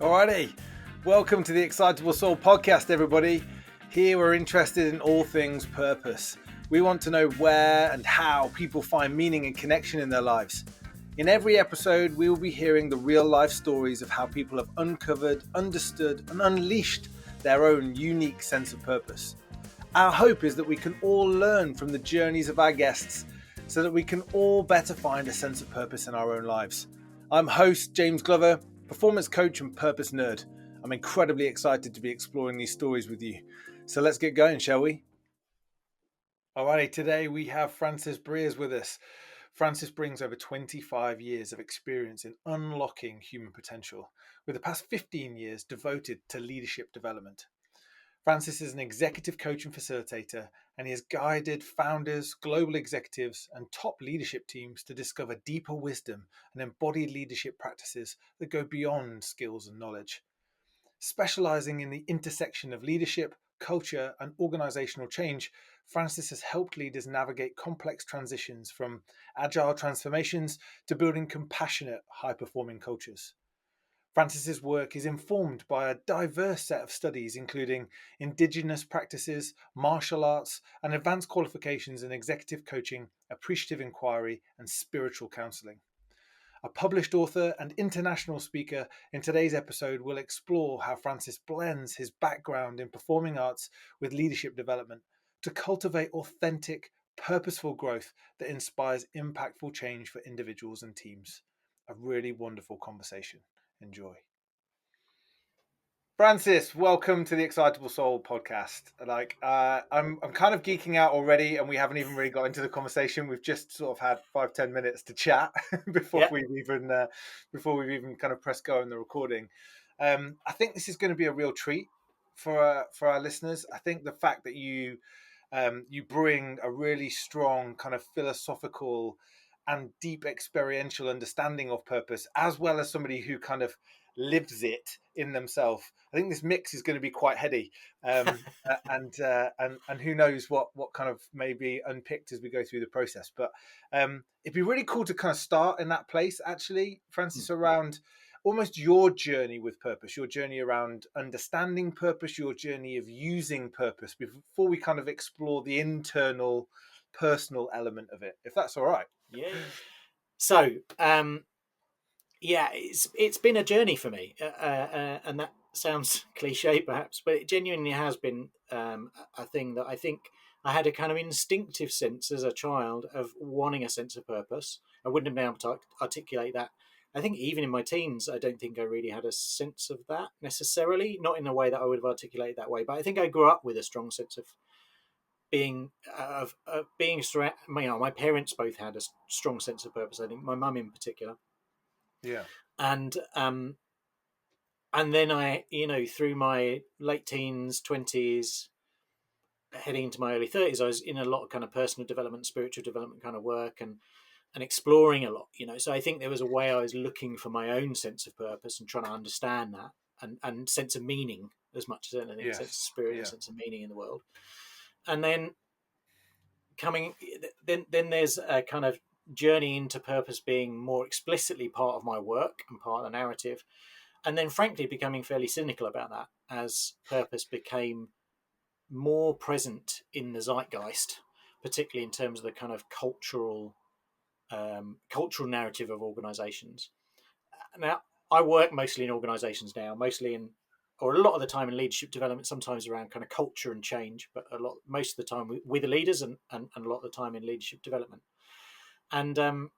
Alrighty, welcome to the Excitable Soul podcast, everybody. Here we're interested in all things purpose. We want to know where and how people find meaning and connection in their lives. In every episode, we will be hearing the real life stories of how people have uncovered, understood, and unleashed their own unique sense of purpose. Our hope is that we can all learn from the journeys of our guests so that we can all better find a sense of purpose in our own lives. I'm host James Glover, performance coach and purpose nerd. I'm incredibly excited to be exploring these stories with you. So let's get going, shall we? Alrighty, today we have Francis Briers with us. Francis brings over 25 years of experience in unlocking human potential, with the past 15 years devoted to leadership development. Francis is an executive coach and facilitator, and he has guided founders, global executives, and top leadership teams to discover deeper wisdom and embodied leadership practices that go beyond skills and knowledge. Specializing in the intersection of leadership, culture, and organizational change, Francis has helped leaders navigate complex transitions from agile transformations to building compassionate, high-performing cultures. Francis's work is informed by a diverse set of studies, including indigenous practices, martial arts, and advanced qualifications in executive coaching, appreciative inquiry, and spiritual counseling. A published author and international speaker, in today's episode we'll explore how Francis blends his background in performing arts with leadership development to cultivate authentic, purposeful growth that inspires impactful change for individuals and teams. A really wonderful conversation. Enjoy. Francis, welcome to the Excitable Soul podcast. I'm kind of geeking out already, and we haven't even really got into the conversation. We've just sort of had 5-10 minutes to chat before we've even kind of pressed go on the recording. I think this is going to be a real treat for our listeners. I think the fact that you bring a really strong kind of philosophical and deep experiential understanding of purpose, as well as somebody who kind of lives it in themselves. I think this mix is going to be quite heady, and who knows what kind of may be unpicked as we go through the process. But it'd be really cool to kind of start in that place, actually, Francis, around almost your journey with purpose, your journey around understanding purpose, your journey of using purpose before we kind of explore the internal, personal element of it, if that's all right. Yeah. So, it's been a journey for me, and that sounds cliche perhaps, but it genuinely has been a thing that I think I had a kind of instinctive sense as a child of wanting a sense of purpose. I wouldn't have been able to articulate that. I think even in my teens, I don't think I really had a sense of that necessarily, not in a way that I would have articulated that way, but I think I grew up with a strong sense of being my parents both had a strong sense of purpose. I think my mum in particular. Yeah. And then I, through my late teens, 20s, heading into my early 30s, I was in a lot of kind of personal development, spiritual development kind of work and exploring a lot, So I think there was a way I was looking for my own sense of purpose and trying to understand that and sense of meaning as much as anything, sense of spirit and sense of meaning in the world. And then then there's a kind of journey into purpose being more explicitly part of my work and part of the narrative, and then frankly becoming fairly cynical about that as purpose became more present in the zeitgeist, particularly in terms of the kind of cultural narrative of organizations. Now, I work mostly in organizations now, or a lot of the time in leadership development, sometimes around kind of culture and change, but most of the time with the leaders and a lot of the time in leadership development. And I'm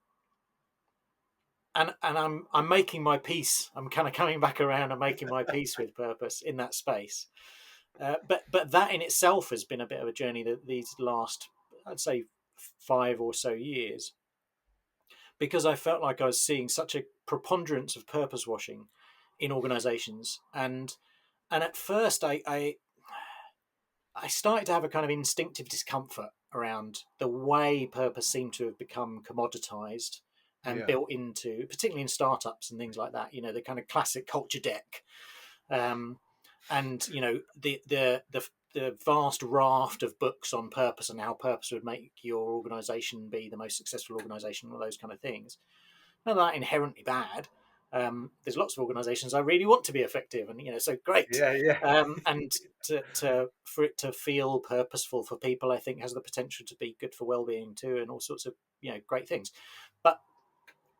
making my peace. I'm kind of coming back around and making my peace with purpose in that space. But that in itself has been a bit of a journey that these last, I'd say, 5 or so years, because I felt like I was seeing such a preponderance of purpose washing in organizations. And at first I started to have a kind of instinctive discomfort around the way purpose seemed to have become commoditized and built into, particularly in startups and things like that, the kind of classic culture deck. And, the vast raft of books on purpose and how purpose would make your organization be the most successful organization, all those kind of things. None of that inherently bad. There's lots of organisations I really want to be effective, and so great. Yeah. And for it to feel purposeful for people, I think has the potential to be good for well-being too, and all sorts of great things. But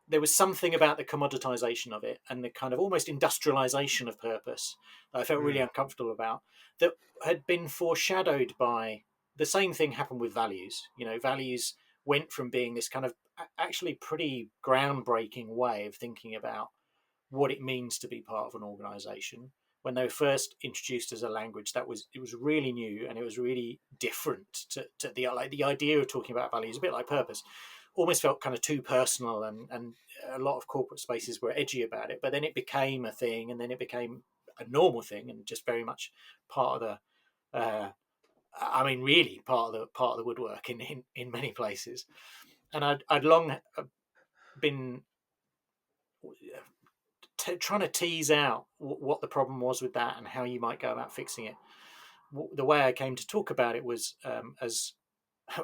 there was something about the commoditization of it and the kind of almost industrialization of purpose that I felt really uncomfortable about, that had been foreshadowed by the same thing happened with values. Values went from being this kind of actually pretty groundbreaking way of thinking about what it means to be part of an organization. When they were first introduced as a language, it was really new, and it was really different to the idea of talking about values, a bit like purpose, almost felt kind of too personal, and a lot of corporate spaces were edgy about it. But then it became a thing, and then it became a normal thing, and just very much part of the really part of the woodwork in many places. And I'd long been trying to tease out what the problem was with that and how you might go about fixing it. The way I came to talk about it was as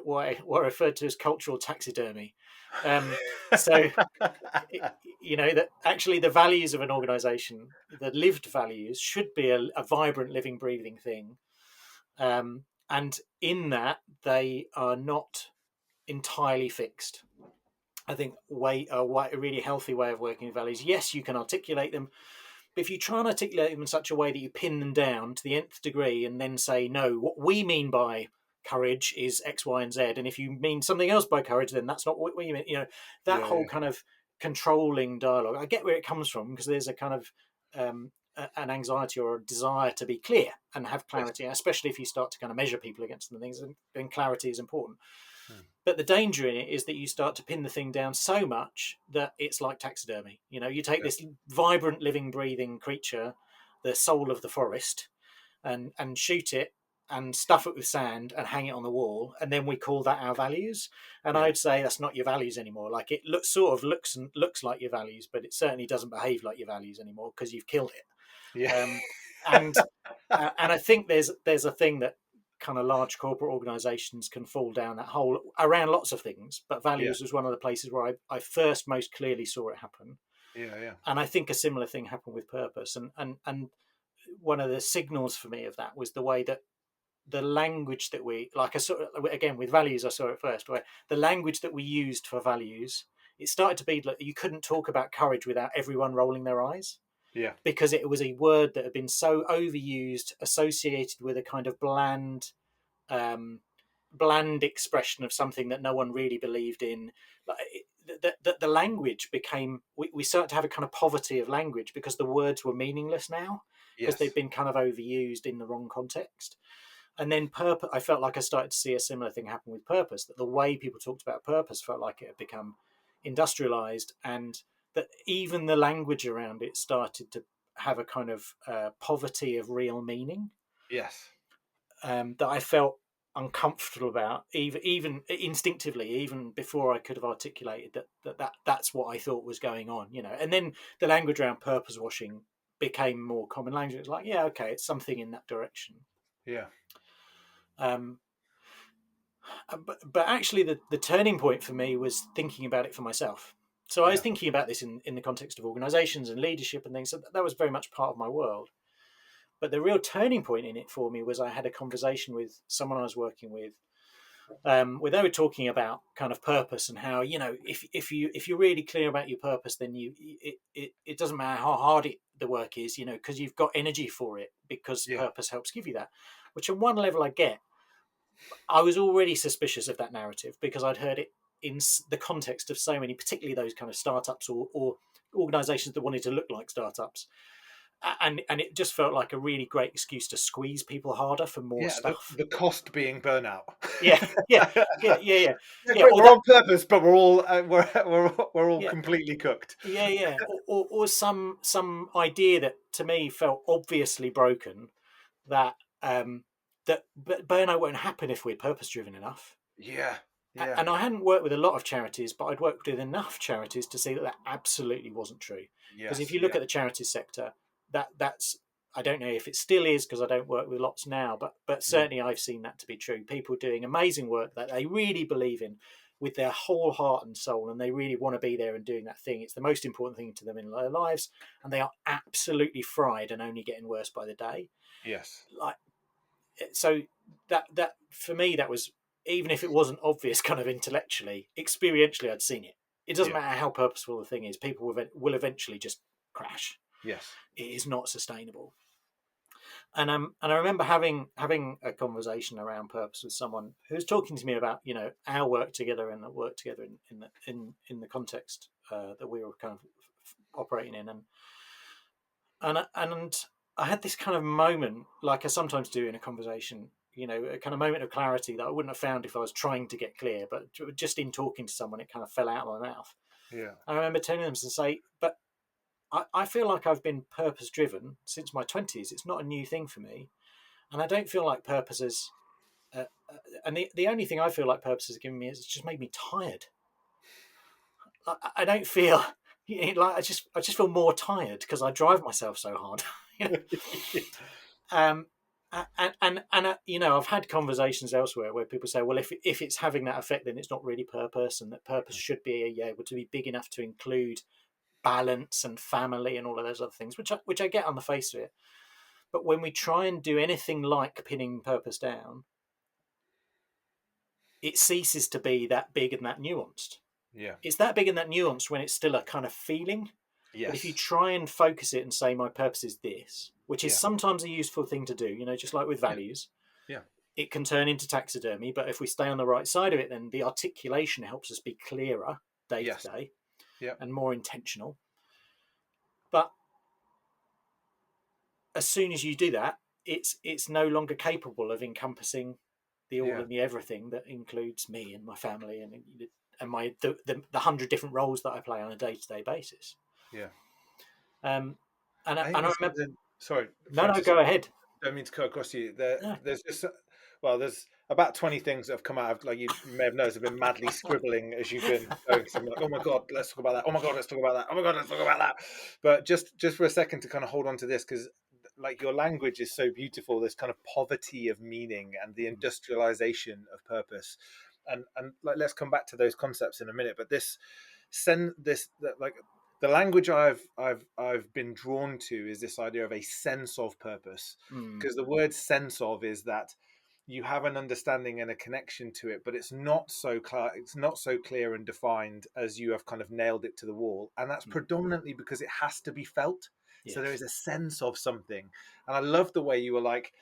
what I referred to as cultural taxidermy. So, that actually the values of an organisation, the lived values, should be a vibrant, living, breathing thing. And in that, they are not entirely fixed. I think a really healthy way of working with values. Yes, you can articulate them, but if you try and articulate them in such a way that you pin them down to the nth degree and then say, no, what we mean by courage is X, Y, and Z, and if you mean something else by courage, then that's not what you mean. That whole kind of controlling dialogue. I get where it comes from, because there's a kind of an anxiety or a desire to be clear and have clarity, especially if you start to kind of measure people against them things, and clarity is important. But the danger in it is that you start to pin the thing down so much that it's like taxidermy. You take this vibrant, living, breathing creature, the soul of the forest, and shoot it and stuff it with sand and hang it on the wall, and then we call that our values. And I'd say that's not your values anymore. Like, it looks like your values, but it certainly doesn't behave like your values anymore, because you've killed it. And I think there's a thing that kind of large corporate organizations can fall down that hole around lots of things, but values was one of the places where I first most clearly saw it happen. And I think a similar thing happened with purpose, and one of the signals for me of that was the way that the language that I saw, again with values, I saw it first, where the language that we used for values, it started to be like you couldn't talk about courage without everyone rolling their eyes. Because it was a word that had been so overused, associated with a kind of bland expression of something that no one really believed in. The language became, we started to have a kind of poverty of language, because the words were meaningless now, because they'd been kind of overused in the wrong context. And then purpose, I felt like I started to see a similar thing happen with purpose, that the way people talked about purpose felt like it had become industrialized, and that even the language around it started to have a kind of poverty of real meaning. That I felt uncomfortable about, even instinctively, even before I could have articulated that's what I thought was going on. And then the language around purpose washing became more common language. It's like, okay, it's something in that direction. But actually the turning point for me was thinking about it for myself. So I was thinking about this in the context of organizations and leadership and things. So that was very much part of my world. But the real turning point in it for me was I had a conversation with someone I was working with, where they were talking about kind of purpose, and how, if you're really clear about your purpose, then it doesn't matter how hard the work is, because you've got energy for it, because purpose helps give you that. Which on one level I get. I was already suspicious of that narrative, because I'd heard it in the context of so many, particularly those kind of startups or organizations that wanted to look like startups. And it just felt like a really great excuse to squeeze people harder for more stuff. The cost being burnout. Yeah. We're on purpose, but we're all completely cooked. Or some idea that to me felt obviously broken, that that burnout won't happen if we're purpose driven enough. And I hadn't worked with a lot of charities, but I'd worked with enough charities to see that absolutely wasn't true. Because if you look at the charities sector, that's, I don't know if it still is, because I don't work with lots now, but certainly I've seen that to be true. People doing amazing work that they really believe in, with their whole heart and soul, and they really want to be there and doing that thing. It's the most important thing to them in their lives, and they are absolutely fried and only getting worse by the day. Yes. Like, so that for me, that was, even if it wasn't obvious kind of intellectually, experientially I'd seen it. It doesn't matter how purposeful the thing is, people will eventually just crash. Yes. It is not sustainable. And I remember having a conversation around purpose with someone who was talking to me about, you know, our work together and the work together in the context that we were kind of operating in, and I had this kind of moment, like I sometimes do in a conversation, you know, a kind of moment of clarity that I wouldn't have found if I was trying to get clear, but just in talking to someone, it kind of fell out of my mouth. Yeah. I remember telling them to say, but I feel like I've been purpose driven since my 20s. It's not a new thing for me. And I don't feel like purpose is, and the only thing I feel like purpose has given me is it's just made me tired. I don't feel like I just feel more tired because I drive myself so hard. um, and you know, I've had conversations elsewhere where people say, well, if it's having that effect, then it's not really purpose, and that purpose should be able to be big enough to include balance and family and all of those other things, which I get on the face of it. But when we try and do anything like pinning purpose down, it ceases to be that big and that nuanced. Yeah. It's that big and that nuanced when it's still a kind of feeling. Yes. But if you try and focus it and say, my purpose is this, which is sometimes a useful thing to do, you know, just like with values, it can turn into taxidermy. But if we stay on the right side of it, then the articulation helps us be clearer day to day and more intentional. But as soon as you do that, it's no longer capable of encompassing the all and the everything that includes me and my family and my the 100 different roles that I play on a day-to-day basis. Yeah. And I remember. Sorry, Francis, no, go ahead. I don't mean to cut across you. There's just there's about 20 things that have come out of, like you may have noticed, I've been madly scribbling as you've been going. So I'm like, oh my god, let's talk about that. Oh my god, let's talk about that. Oh my god, let's talk about that. But just for a second to kind of hold on to this, because like your language is so beautiful. This kind of poverty of meaning and the industrialization of purpose, and like let's come back to those concepts in a minute. But like the language I've been drawn to is this idea of a sense of purpose, because the word sense of is that you have an understanding and a connection to it, but it's not so clear. It's not so clear and defined as you have kind of nailed it to the wall, and that's predominantly because it has to be felt. Yes. So there is a sense of something, and I love the way you were like,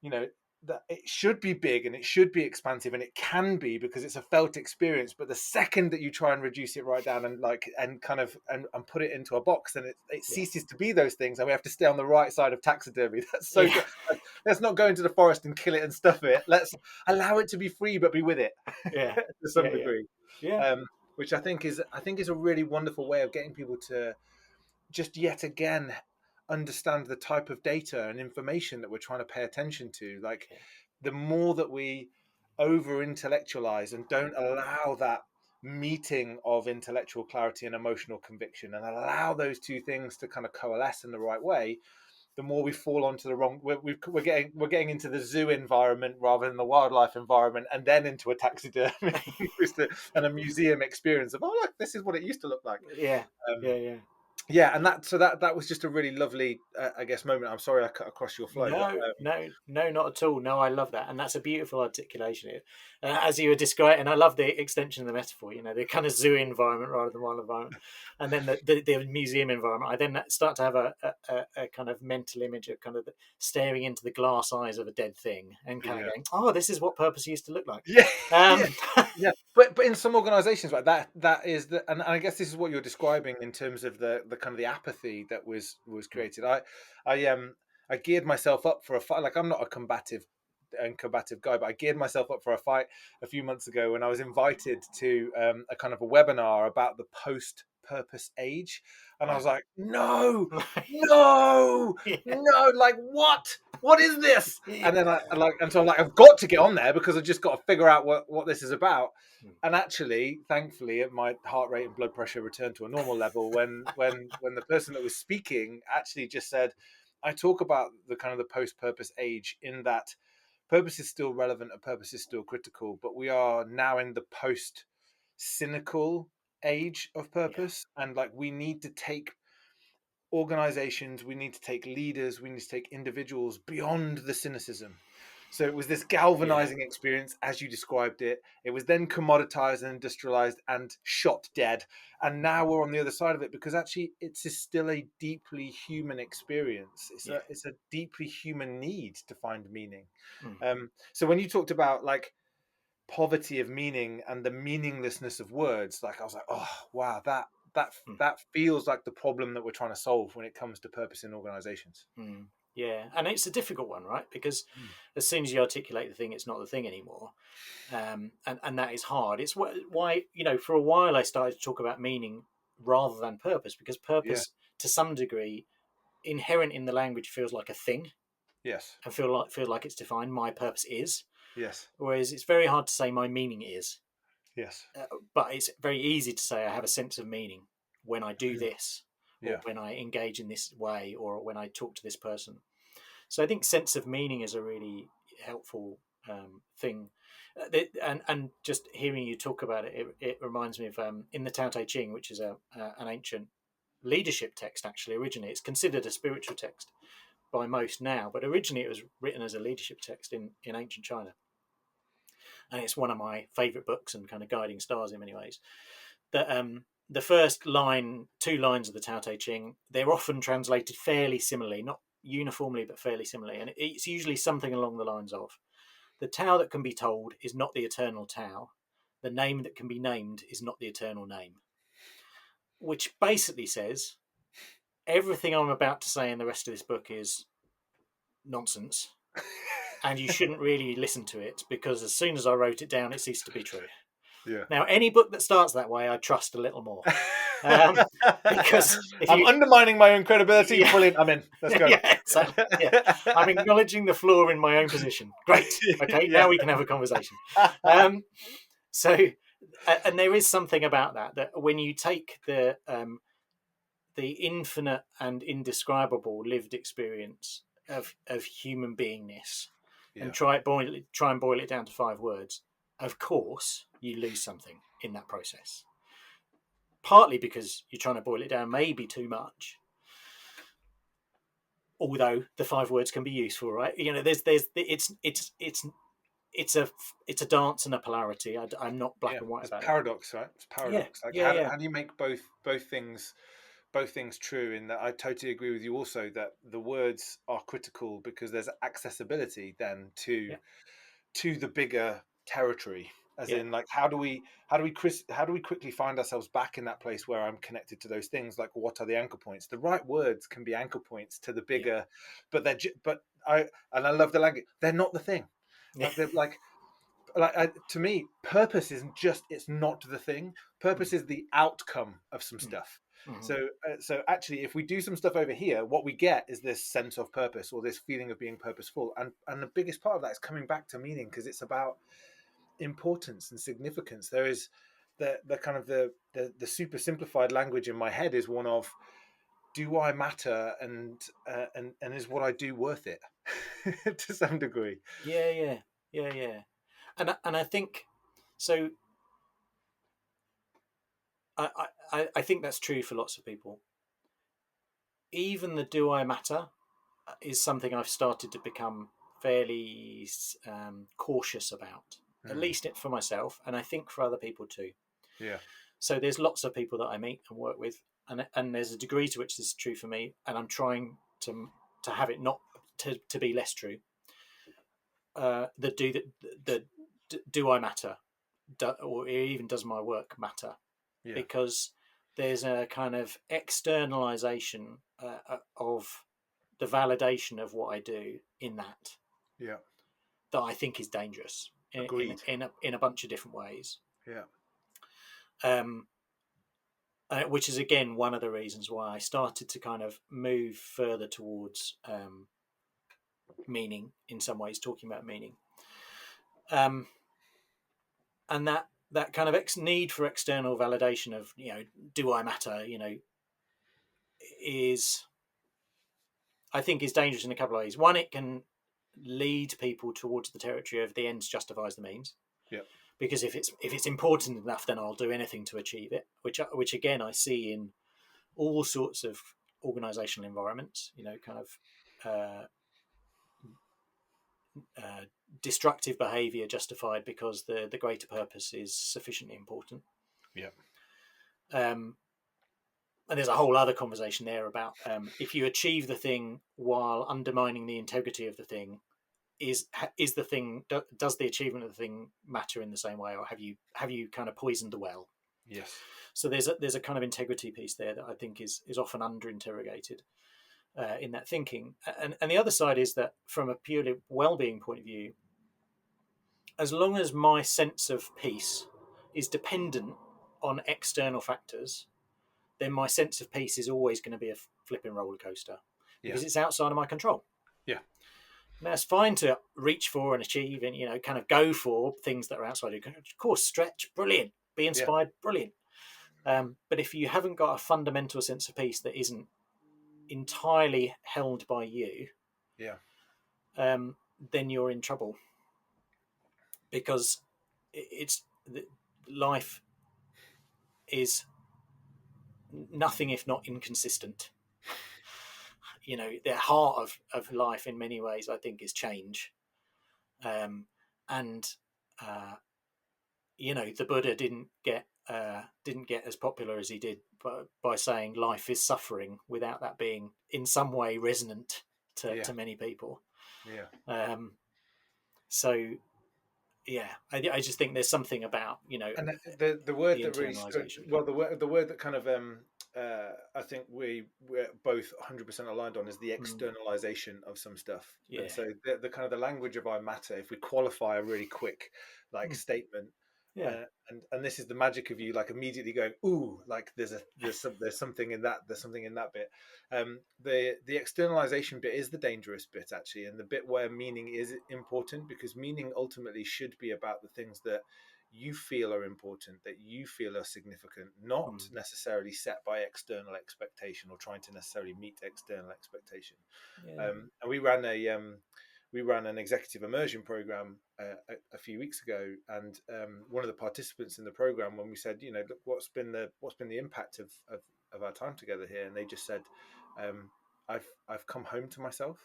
you know, that it should be big and it should be expansive, and it can be because it's a felt experience. But the second that you try and reduce it right down and put it into a box, then it ceases to be those things, and we have to stay on the right side of taxidermy. That's so good. Like, let's not go into the forest and kill it and stuff it. Let's allow it to be free, but be with it to some degree. Which I think is a really wonderful way of getting people to just yet again understand the type of data and information that we're trying to pay attention to. Like the more that we over intellectualize and don't allow that meeting of intellectual clarity and emotional conviction and allow those two things to kind of coalesce in the right way, the more we fall onto the wrong. We're getting into the zoo environment rather than the wildlife environment, and then into a taxidermy and a museum experience of, oh look, this is what it used to look like. Yeah, and that was just a really lovely, I guess, moment. I'm sorry I cut across your flow. No, not at all. No, I love that, and that's a beautiful articulation. As you were describing, and I love the extension of the metaphor. You know, the kind of zoo environment rather than wild environment, and then the museum environment. I then start to have a kind of mental image of kind of staring into the glass eyes of a dead thing and kind of going, "Oh, this is what purpose used to look like." Yeah. But in some organisations like that is and I guess this is what you're describing in terms of the kind of the apathy that was created. I geared myself up for a fight. Like I'm not a combative guy, but I geared myself up for a fight a few months ago when I was invited to a kind of a webinar about the post-purpose age, and I was like, no, like what is this? And then so I'm like, I've got to get on there because I've just got to figure out what this is about. And actually, thankfully, my heart rate and blood pressure returned to a normal level when the person that was speaking actually just said, I talk about the kind of the post-purpose age in that purpose is still relevant and purpose is still critical, but we are now in the post cynical age of Yeah, purpose, and like we need to take organizations, we need to take leaders, we need to take individuals beyond the cynicism. So it was this yeah, galvanizing experience, as you described it. It was then commoditized and industrialized and shot dead. And now we're on the other side of it, because actually it's still a deeply human experience. yeah. It's a deeply human need to find meaning. Mm, So when you talked about like poverty of meaning and the meaninglessness of words, like I was like, oh wow, that mm, that feels like the problem that we're trying to solve when it comes to purpose in organizations. mm. Yeah, and it's a difficult one, right? Because Mm. as soon as you articulate the thing, it's not the thing anymore, and that is hard. It's why, for a while I started to talk about meaning rather than purpose, because Yeah. purpose, to some degree, inherent in the language, feels like a thing Yes. and feel like it's defined. My purpose is, Yes. whereas it's very hard to say my meaning is. Yes. But it's very easy to say I have a sense of meaning when I do Yeah. this, or Yeah. when I engage in this way, or when I talk to this person. So I think sense of meaning is a really helpful thing. And just hearing you talk about it reminds me of in the Tao Te Ching, which is an ancient leadership text. Actually, originally it's considered a spiritual text by most now, but originally it was written as a leadership text in ancient China, and it's one of my favourite books and kind of guiding stars in many ways. That the first line, 2 lines of the Tao Te Ching, they're often translated fairly similarly, not uniformly, but fairly similarly, and it's usually something along the lines of: "The Tao that can be told is not the eternal Tao. The name that can be named is not the eternal name." Which basically says everything I'm about to say in the rest of this book is nonsense, and you shouldn't really listen to it, because as soon as I wrote it down, it ceased to be true. Yeah. Now, any book that starts that way, I trust a little more, because if I'm you, undermining my own credibility. yeah, Brilliant. I'm in. Let's go. yeah, exactly, yeah, I'm acknowledging the flaw in my own position. Great. Okay, Yeah. now we can have a conversation. So, and there is something about that when you take the infinite and indescribable lived experience of human beingness and Yeah. try and boil it down to 5 words, of course you lose something in that process. Partly because you're trying to boil it down maybe too much, although the 5 words can be useful, right? There's it's a dance and a polarity. I'm not black Yeah. and white It's about it. paradox, right? It's Yeah, paradox. Like yeah, yeah, how do you make both things true? In that I totally agree with you also that the words are critical, because there's accessibility then yeah, to the bigger territory, as yeah, in like how do we quickly find ourselves back in that place where I'm connected to those things. Like, what are the anchor points? The right words can be anchor points to the yeah, bigger, but but I love the language, they're not the thing. yeah. Like they're to me, purpose isn't just, it's not the thing. Purpose is the outcome of some Mm, stuff. mm, So actually, if we do some stuff over here, what we get is this sense of purpose, or this feeling of being purposeful. And the biggest part of that is coming back to meaning, because it's about importance and significance. There is the kind of the super simplified language in my head is one of, do I matter, and is what I do worth it to some degree. yeah, yeah, yeah, yeah. And I think so. I think that's true for lots of people. Even the "do I matter" is something I've started to become fairly cautious about, at Mm, least for myself, and I think for other people too. yeah. So there's lots of people that I meet and work with, and there's a degree to which this is true for me, and I'm trying to have it not to be less true. The do I matter, or even does my work matter? Yeah. Because there's a kind of externalization of the validation of what I do in Yeah. that I think is dangerous Agreed. in a bunch of different ways. Yeah. Um, which is again one of the reasons why I started to kind of move further towards meaning in some ways, talking about meaning, um, and that kind of need for external validation of do I matter, is, I think, is dangerous in a couple of ways. One, it can lead people towards the territory of the ends justifies the means. Yeah. Because if it's important enough, then I'll do anything to achieve it. Which again I see in all sorts of organisational environments. Kind of destructive behaviour justified because the greater purpose is sufficiently important. Yeah. And there's a whole other conversation there about if you achieve the thing while undermining the integrity of the thing, is the thing, does the achievement of the thing matter in the same way, or have you kind of poisoned the well? Yes. So there's a kind of integrity piece there that I think is often under interrogated in that thinking. And the other side is that from a purely well-being point of view, as long as my sense of peace is dependent on external factors, then my sense of peace is always going to be a flipping roller coaster because it's outside of my control. Yeah. Now, it's fine to reach for and achieve and, kind of go for things that are outside your control. Of course, stretch, brilliant. Be inspired, brilliant. But if you haven't got a fundamental sense of peace that isn't entirely held by you, then you're in trouble. Because life is nothing if not inconsistent. The heart of life in many ways, I think, is change. The Buddha didn't get as popular as he did by saying life is suffering, without that being in some way resonant to many people. I just think there's something about and the word that really the word that kind of I think we're both 100% aligned on is the externalization of some stuff. And so the kind of the language of I matter, if we qualify a really quick statement, and this is the magic of you immediately going, ooh, there's something in that, bit. The externalization bit is the dangerous bit, actually, and the bit where meaning is important, because meaning ultimately should be about the things that you feel are important, that you feel are significant, not necessarily set by external expectation or trying to necessarily meet external expectation. And we ran an executive immersion program a few weeks ago, and one of the participants in the program, when we said, look, what's been the impact of our time together here, and they just said, I've come home to myself.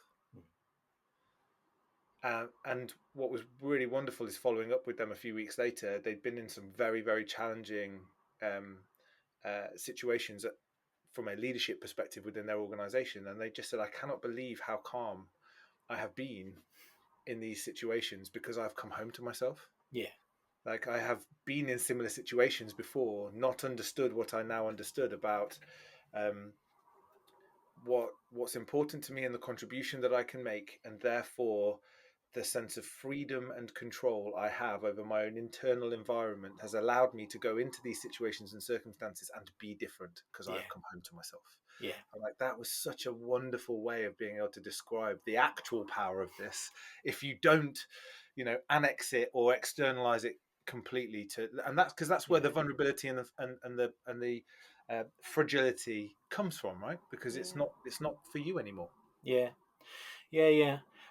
And what was really wonderful is following up with them a few weeks later. They'd been in some very, very challenging situations from a leadership perspective within their organization, and they just said, I cannot believe how calm I have been in these situations because I've come home to myself. I have been in similar situations before, not understood what I now understood about what's important to me and the contribution that I can make, and therefore the sense of freedom and control I have over my own internal environment has allowed me to go into these situations and circumstances and be different because I've come home to myself. And that was such a wonderful way of being able to describe the actual power of this. If you don't, annex it or externalize it completely and that's because that's where the vulnerability and the fragility comes from, right? Because it's not for you anymore.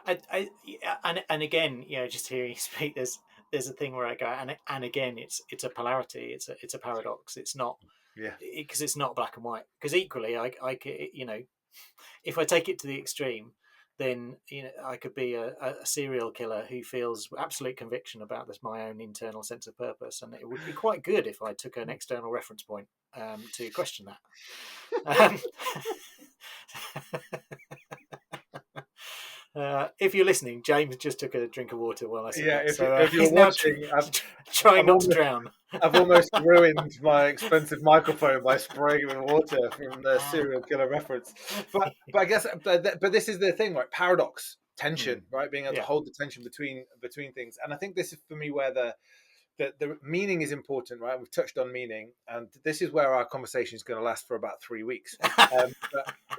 And again, just hearing you speak, there's a thing where I go, and again, it's a polarity, it's a paradox. It's not, because it's not black and white. Because equally, I if I take it to the extreme, then I could be a serial killer who feels absolute conviction about my own internal sense of purpose, and it would be quite good if I took an external reference point to question that. If you're listening, James just took a drink of water while I said that. If you're watching, trying not to drown. I've almost ruined my expensive microphone by spraying it with water from the serial killer reference. But I guess, but this is the thing, right? Paradox, tension, right? Being able to hold the tension between things. And I think this is for me where the the meaning is important, right? We've touched on meaning, and this is where our conversation is going to last for about 3 weeks. But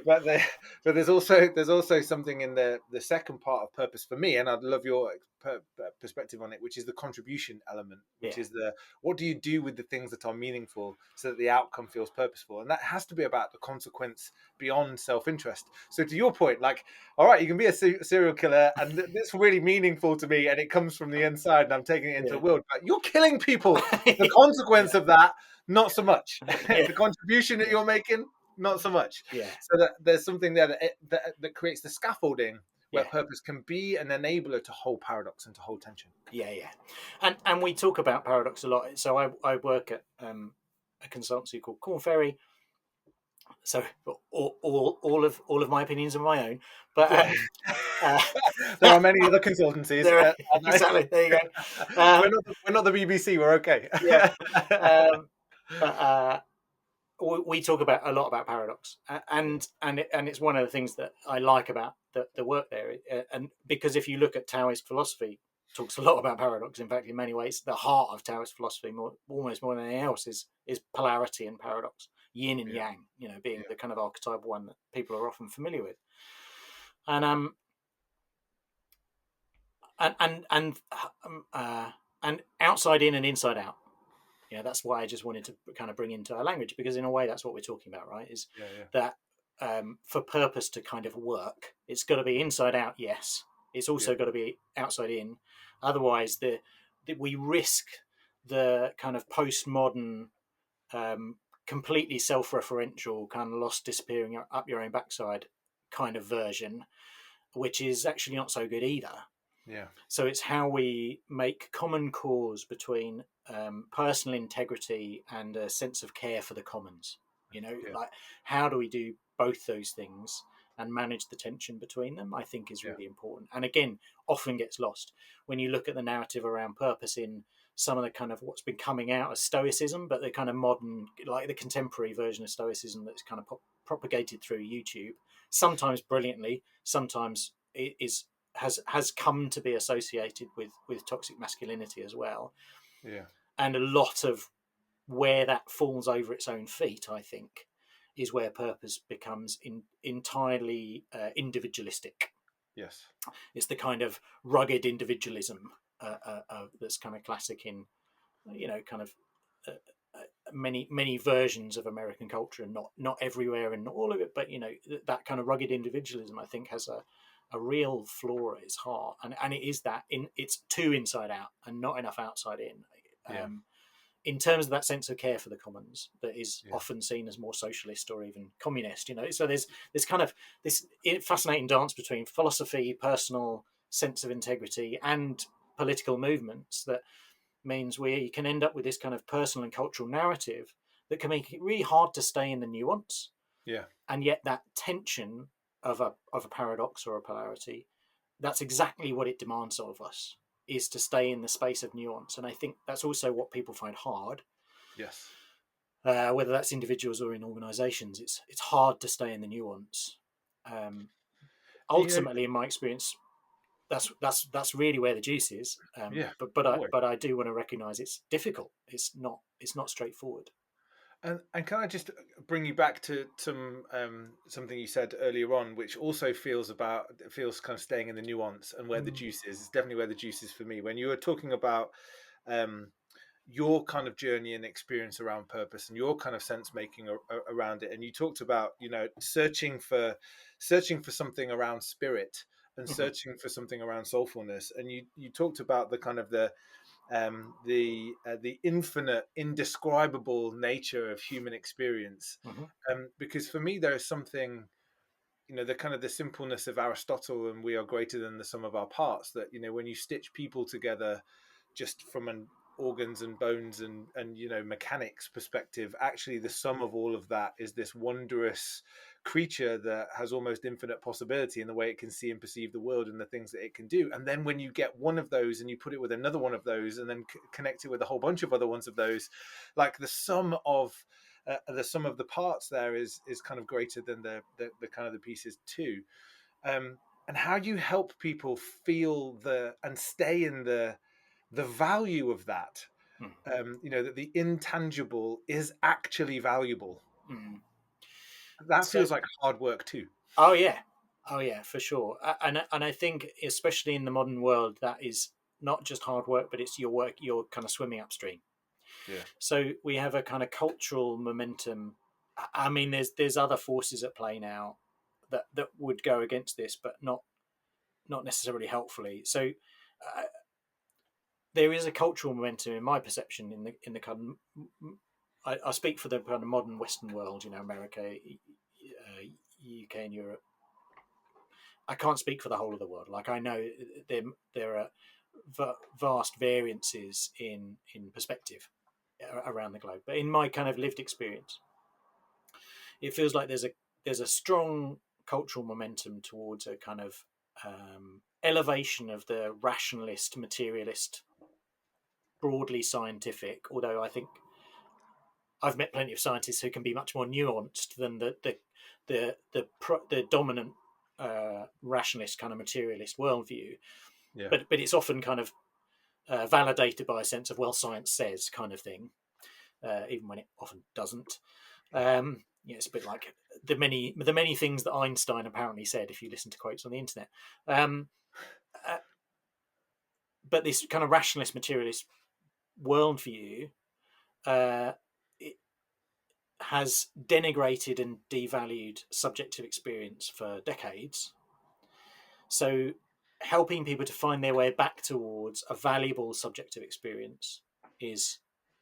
but, the, but there's also something in the second part of purpose for me, and I'd love your perspective on it, which is the contribution element, which is the what do you do with the things that are meaningful so that the outcome feels purposeful, and that has to be about the consequence beyond self-interest. So to your point, like, all right, you can be a serial killer, and it's really meaningful to me, and it comes from the inside, and I'm taking it into the world. But you're killing people. The consequence of that, not so much. The contribution that you're making, not so much. So that there's something there that creates the scaffolding where purpose can be an enabler to hold paradox and to hold tension. And we talk about paradox a lot. So I work at a consultancy called Corn Ferry. So all of my opinions are my own, but there are many other consultancies. Exactly. There you go. We're not the BBC. We're okay. But we talk about a lot about paradox, and it's one of the things that I like about the work there. And because if you look at Taoist philosophy, it talks a lot about paradox. In fact, in many ways, the heart of Taoist philosophy, almost more than anything else, is polarity and paradox, yin and yang. Being the kind of archetypal one that people are often familiar with, and outside in and inside out. That's why I just wanted to kind of bring into our language, because in a way that's what we're talking about, right? Is that for purpose to kind of work, it's got to be inside out. Yes, it's also got to be outside in. Otherwise, we risk the kind of postmodern, completely self-referential, kind of lost, disappearing up your own backside kind of version, which is actually not so good either. So it's how we make common cause between personal integrity and a sense of care for the commons. Like, how do we do both those things and manage the tension between them, I think is really important. And again, often gets lost when you look at the narrative around purpose in some of the kind of what's been coming out as Stoicism, but the kind of modern, like the contemporary version of Stoicism that's kind of propagated through YouTube, sometimes brilliantly, sometimes it has come to be associated with toxic masculinity as well. And a lot of where that falls over its own feet, I think, is where purpose becomes entirely individualistic. It's the kind of rugged individualism that's kind of classic in kind of many versions of American culture, and not everywhere and not all of it, but that kind of rugged individualism, I think, has a real flaw at its heart, and it is that it's too inside out and not enough outside in. In terms of that sense of care for the commons that is often seen as more socialist or even communist, so there's kind of this fascinating dance between philosophy, personal sense of integrity, and political movements that means we can end up with this kind of personal and cultural narrative that can make it really hard to stay in the nuance. And yet that tension of a paradox or a polarity, that's exactly what it demands of us, is to stay in the space of nuance. And I think that's also what people find hard. Whether that's individuals or in organizations, it's hard to stay in the nuance. Ultimately, in my experience, that's really where the juice is. But I do want to recognize it's difficult. It's not straightforward. And can I just bring you back to something you said earlier on, which also feels kind of staying in the nuance and where the juice is. It's definitely where the juice is for me. When you were talking about your kind of journey and experience around purpose and your kind of sense making around it, and you talked about searching for something around spirit and searching for something around soulfulness, and you talked about the kind of the infinite, indescribable nature of human experience. Because for me, there is something, the kind of the simpleness of Aristotle, and we are greater than the sum of our parts. That when you stitch people together, just from an organs and bones and mechanics perspective, actually the sum of all of that is this wondrous creature that has almost infinite possibility in the way it can see and perceive the world and the things that it can do. And then when you get one of those and you put it with another one of those and then connect it with a whole bunch of other ones of those, like the sum of the parts there is kind of greater than the kind of the pieces too. And how you help people feel and stay in the value of that, That the intangible is actually valuable. Mm. That So, feels like hard work too. oh yeah, for sure. And I think, especially in the modern world, that is not just hard work, but it's your work. You're kind of swimming upstream. Yeah. So we have a kind of cultural momentum. I mean, there's other forces at play now that would go against this, but not necessarily helpfully. So there is a cultural momentum, in my perception, in the kind of, I speak for the kind of modern Western world, America, UK, and Europe. I can't speak for the whole of the world. Like, I know there are vast variances in perspective around the globe, but in my kind of lived experience, it feels like there's a strong cultural momentum towards a kind of elevation of the rationalist, materialist, broadly scientific. Although I think I've met plenty of scientists who can be much more nuanced than the dominant rationalist kind of materialist worldview. Yeah. But it's often kind of validated by a sense of, well, science says, kind of thing, even when it often doesn't. It's a bit like the many things that Einstein apparently said, if you listen to quotes on the internet. Uh, but this kind of rationalist materialist worldview, it has denigrated and devalued subjective experience for decades. So helping people to find their way back towards a valuable subjective experience is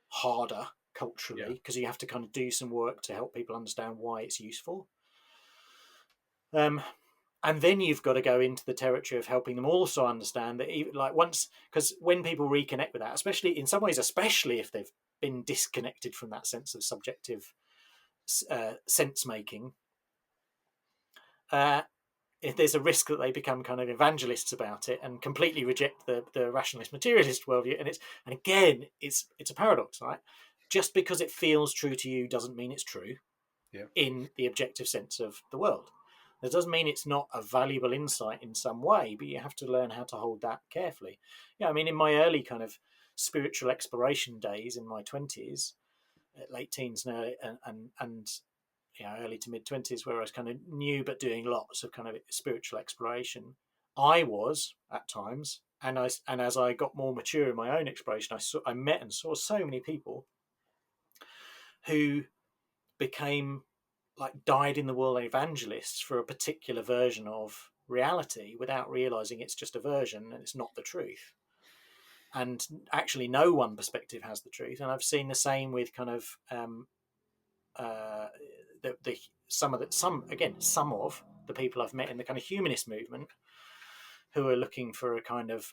harder culturally, because you have to kind of do some work to help people understand why it's useful. And then you've got to go into the territory of helping them also understand that, even like, once, because when people reconnect with that, especially in some ways, especially if they've been disconnected from that sense of subjective sense making, if there's a risk that they become kind of evangelists about it and completely reject the rationalist materialist worldview. And again, it's a paradox, right? Just because it feels true to you doesn't mean it's true in the objective sense of the world. That doesn't mean it's not a valuable insight in some way, but you have to learn how to hold that carefully. I mean, in my early kind of spiritual exploration days in my 20s, late teens and early to mid 20s, where I was kind of new but doing lots of kind of spiritual exploration, I was at times, and as I got more mature in my own exploration, I met and saw so many people who became like dyed in the wool evangelists for a particular version of reality without realizing it's just a version and it's not the truth. And actually, no one perspective has the truth. And I've seen the same with kind of some of the people I've met in the kind of humanist movement, who are looking for a kind of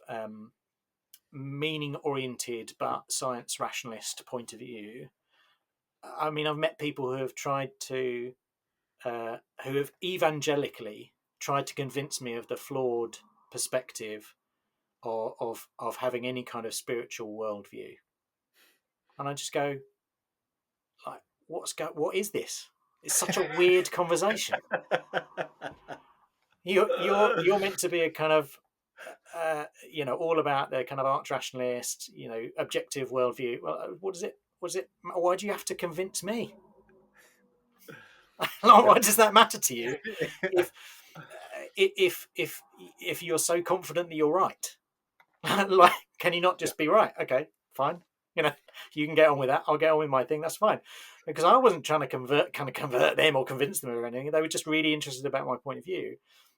meaning oriented but science rationalist point of view. I mean, I've met people who have tried to who have evangelically tried to convince me of the flawed perspective of having any kind of spiritual worldview, and I just go, like, what is this? It's such a weird conversation. You're meant to be a kind of all about the kind of arch rationalist, objective worldview. Well, what is it? Why do you have to convince me? Why does that matter to you? If you're so confident that you're right, like, can you not just be right? Okay, fine. You can get on with that. I'll get on with my thing. That's fine. Because I wasn't trying to convert them or convince them or anything. They were just really interested about my point of view.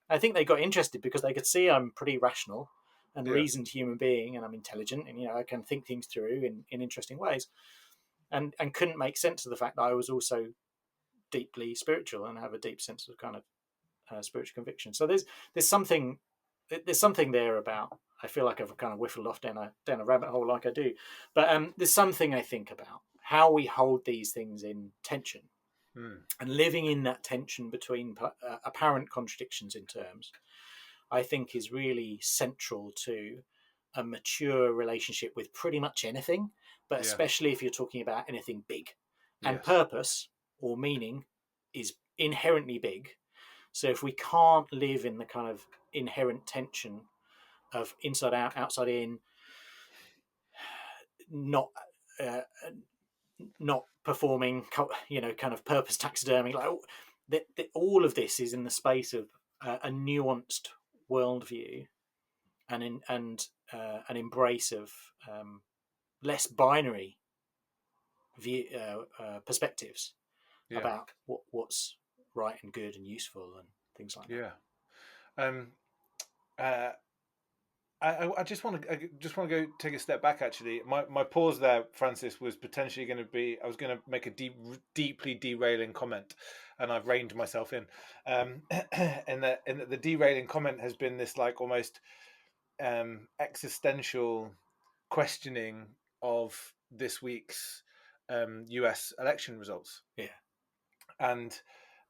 I think they got interested because they could see I'm pretty rational and reasoned human being, and I'm intelligent, and I can think things through in interesting ways, and couldn't make sense of the fact that I was also deeply spiritual and have a deep sense of kind of spiritual conviction. So there's something there about. I feel like I've kind of whiffled off down a rabbit hole like I do, but there's something I think about how we hold these things in tension, and living in that tension between apparent contradictions in terms, I think, is really central to a mature relationship with pretty much anything, but especially if you're talking about anything big. And purpose or meaning is inherently big. So if we can't live in the kind of inherent tension of inside out, outside in, not not performing, kind of purpose taxidermy. Like all of this is in the space of a nuanced worldview and an embrace of less binary view perspectives about what's right and good and useful and things like that. I just want to go take a step back. Actually, my pause there, Francis, was potentially going to be, I was going to make a deeply derailing comment, and I've reined myself in. And the derailing comment has been this like almost existential questioning of this week's US election results. Yeah. And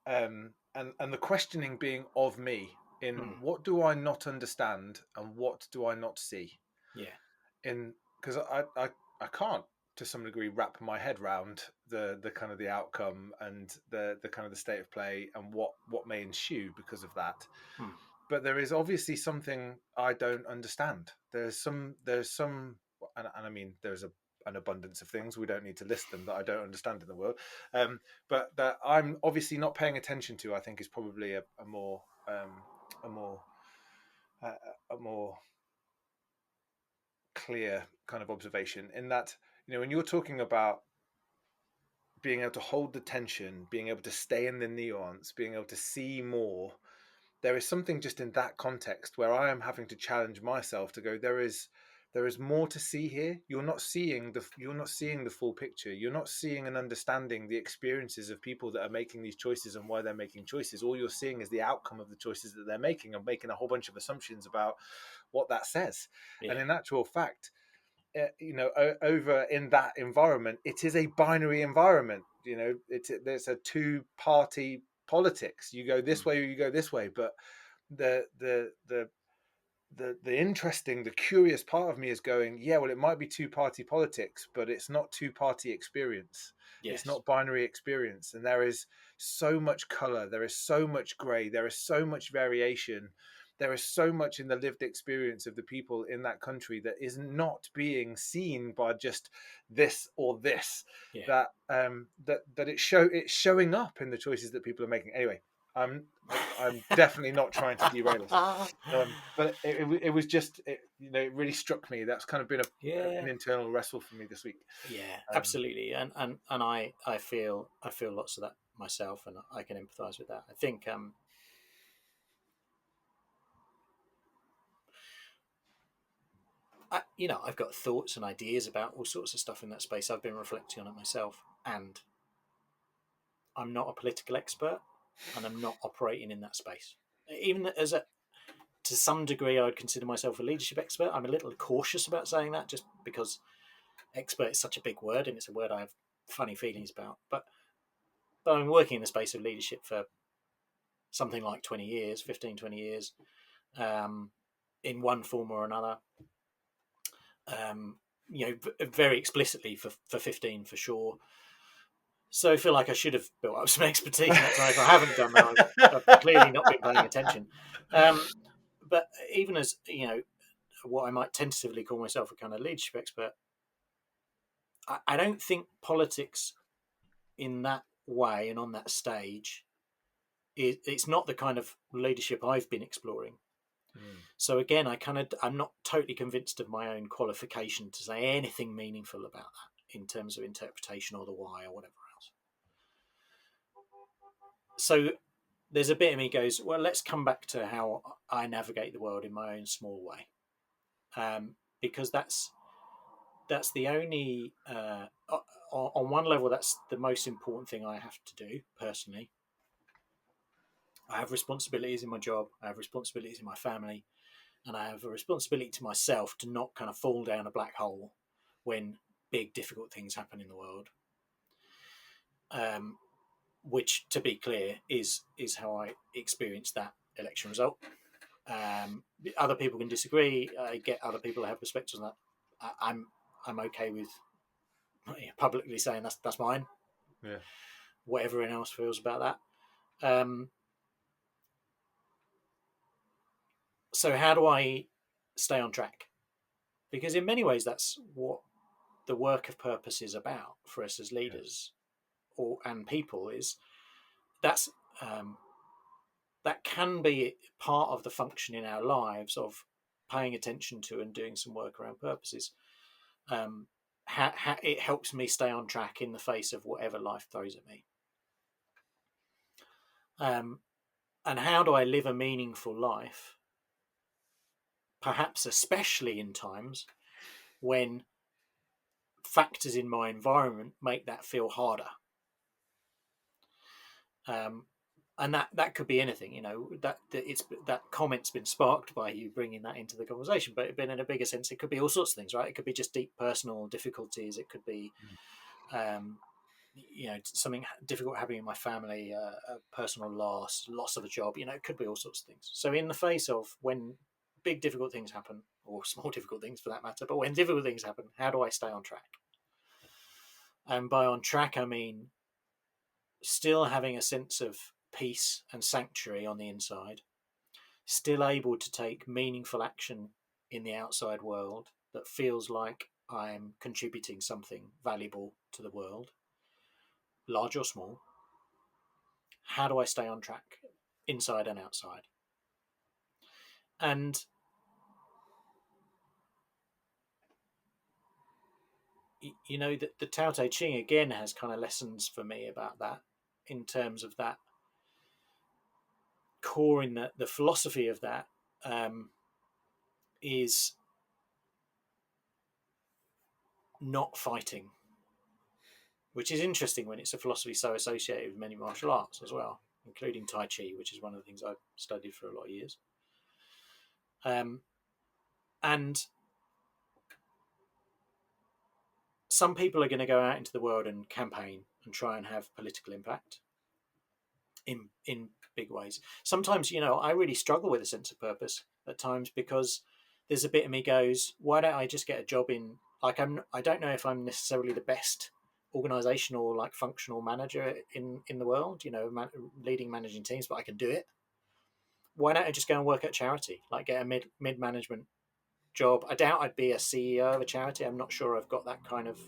the questioning being of me in what do I not understand and what do I not see? Yeah. Because I can't to some degree wrap my head around the kind of the outcome and the kind of the state of play and what may ensue because of that. But there is obviously something I don't understand. There's some, and I mean, there's an abundance of things, we don't need to list them, that I don't understand in the world. But that I'm obviously not paying attention to, I think is probably a more clear kind of observation, in that, when you're talking about being able to hold the tension, being able to stay in the nuance, being able to see more, there is something just in that context where I am having to challenge myself to go, there is more to see here. You're not seeing the full picture. You're not seeing and understanding the experiences of people that are making these choices and why they're making choices. All you're seeing is the outcome of the choices that they're making, and making a whole bunch of assumptions about what that says. Yeah. And in actual fact, over in that environment, it is a binary environment. There's a two-party politics. You go this way or you go this way. But the interesting, the curious part of me is going, yeah, well, it might be two-party politics, but it's not two-party experience. Yes. It's not binary experience. And there is so much color. There is so much gray. There is so much variation. There is so much in the lived experience of the people in that country that is not being seen by just this or this. Yeah. That it's showing up in the choices that people are making. Anyway, I'm definitely not trying to derail us, but it was just it really struck me. That's kind of been an internal wrestle for me this week. Yeah, absolutely, and I feel lots of that myself, and I can empathise with that. I think I've got thoughts and ideas about all sorts of stuff in that space. I've been reflecting on it myself, and I'm not a political expert, and I'm not operating in that space. Even to some degree, I would consider myself a leadership expert. I'm a little cautious about saying that, just because expert is such a big word, and it's a word I have funny feelings about. But I'm working in the space of leadership for something like 20 years, in one form or another. Very explicitly for 15 for sure. So I feel like I should have built up some expertise in that time. If I haven't done that, I've clearly not been paying attention. But even as, what I might tentatively call myself a kind of leadership expert, I don't think politics in that way and on that stage, it's not the kind of leadership I've been exploring. So again, I'm not totally convinced of my own qualification to say anything meaningful about that in terms of interpretation or the why or whatever else. So there's a bit of me goes, well, let's come back to how I navigate the world in my own small way, because that's the only on one level, that's the most important thing I have to do personally. I have responsibilities in my job, I have responsibilities in my family, and I have a responsibility to myself to not kind of fall down a black hole when big, difficult things happen in the world. Which, to be clear, is how I experience that election result. Other people can disagree. I get other people that have perspectives on that. I'm okay with publicly saying that's mine. Yeah. What everyone else feels about that. So how do I stay on track? Because in many ways, that's what the work of purpose is about for us as leaders and people is that's that can be part of the function in our lives of paying attention to and doing some work around purposes. It helps me stay on track in the face of whatever life throws at me. And how do I live a meaningful life? Perhaps especially in times when factors in my environment make that feel harder. And that could be anything, you know, that comment's been sparked by you bringing that into the conversation, but in a bigger sense, it could be all sorts of things, right? It could be just deep personal difficulties. It could be, you know, something difficult happening in my family, a personal loss of a job, you know, it could be all sorts of things. So in the face of when big difficult things happen, or small difficult things for that matter, but when difficult things happen, how do I stay on track? And by on track, I mean still having a sense of peace and sanctuary on the inside, still able to take meaningful action in the outside world that feels like I'm contributing something valuable to the world, large or small. How do I stay on track inside and outside? And you know, the Tao Te Ching again has kind of lessons for me about that, in terms of that core in the philosophy of that is not fighting, which is interesting when it's a philosophy so associated with many martial arts as well, including Tai Chi, which is one of the things I've studied for a lot of years. And some people are going to go out into the world and campaign and try and have political impact in big ways. Sometimes, you know, I really struggle with a sense of purpose at times, because there's a bit of me goes, why don't I just get a job in, like, I don't know if I'm necessarily the best organizational, like, functional manager in the world, you know, leading, managing teams, but I can do it. Why don't I just go and work at a charity, like get a mid management job? I doubt I'd be a CEO of a charity. I'm not sure I've got that kind of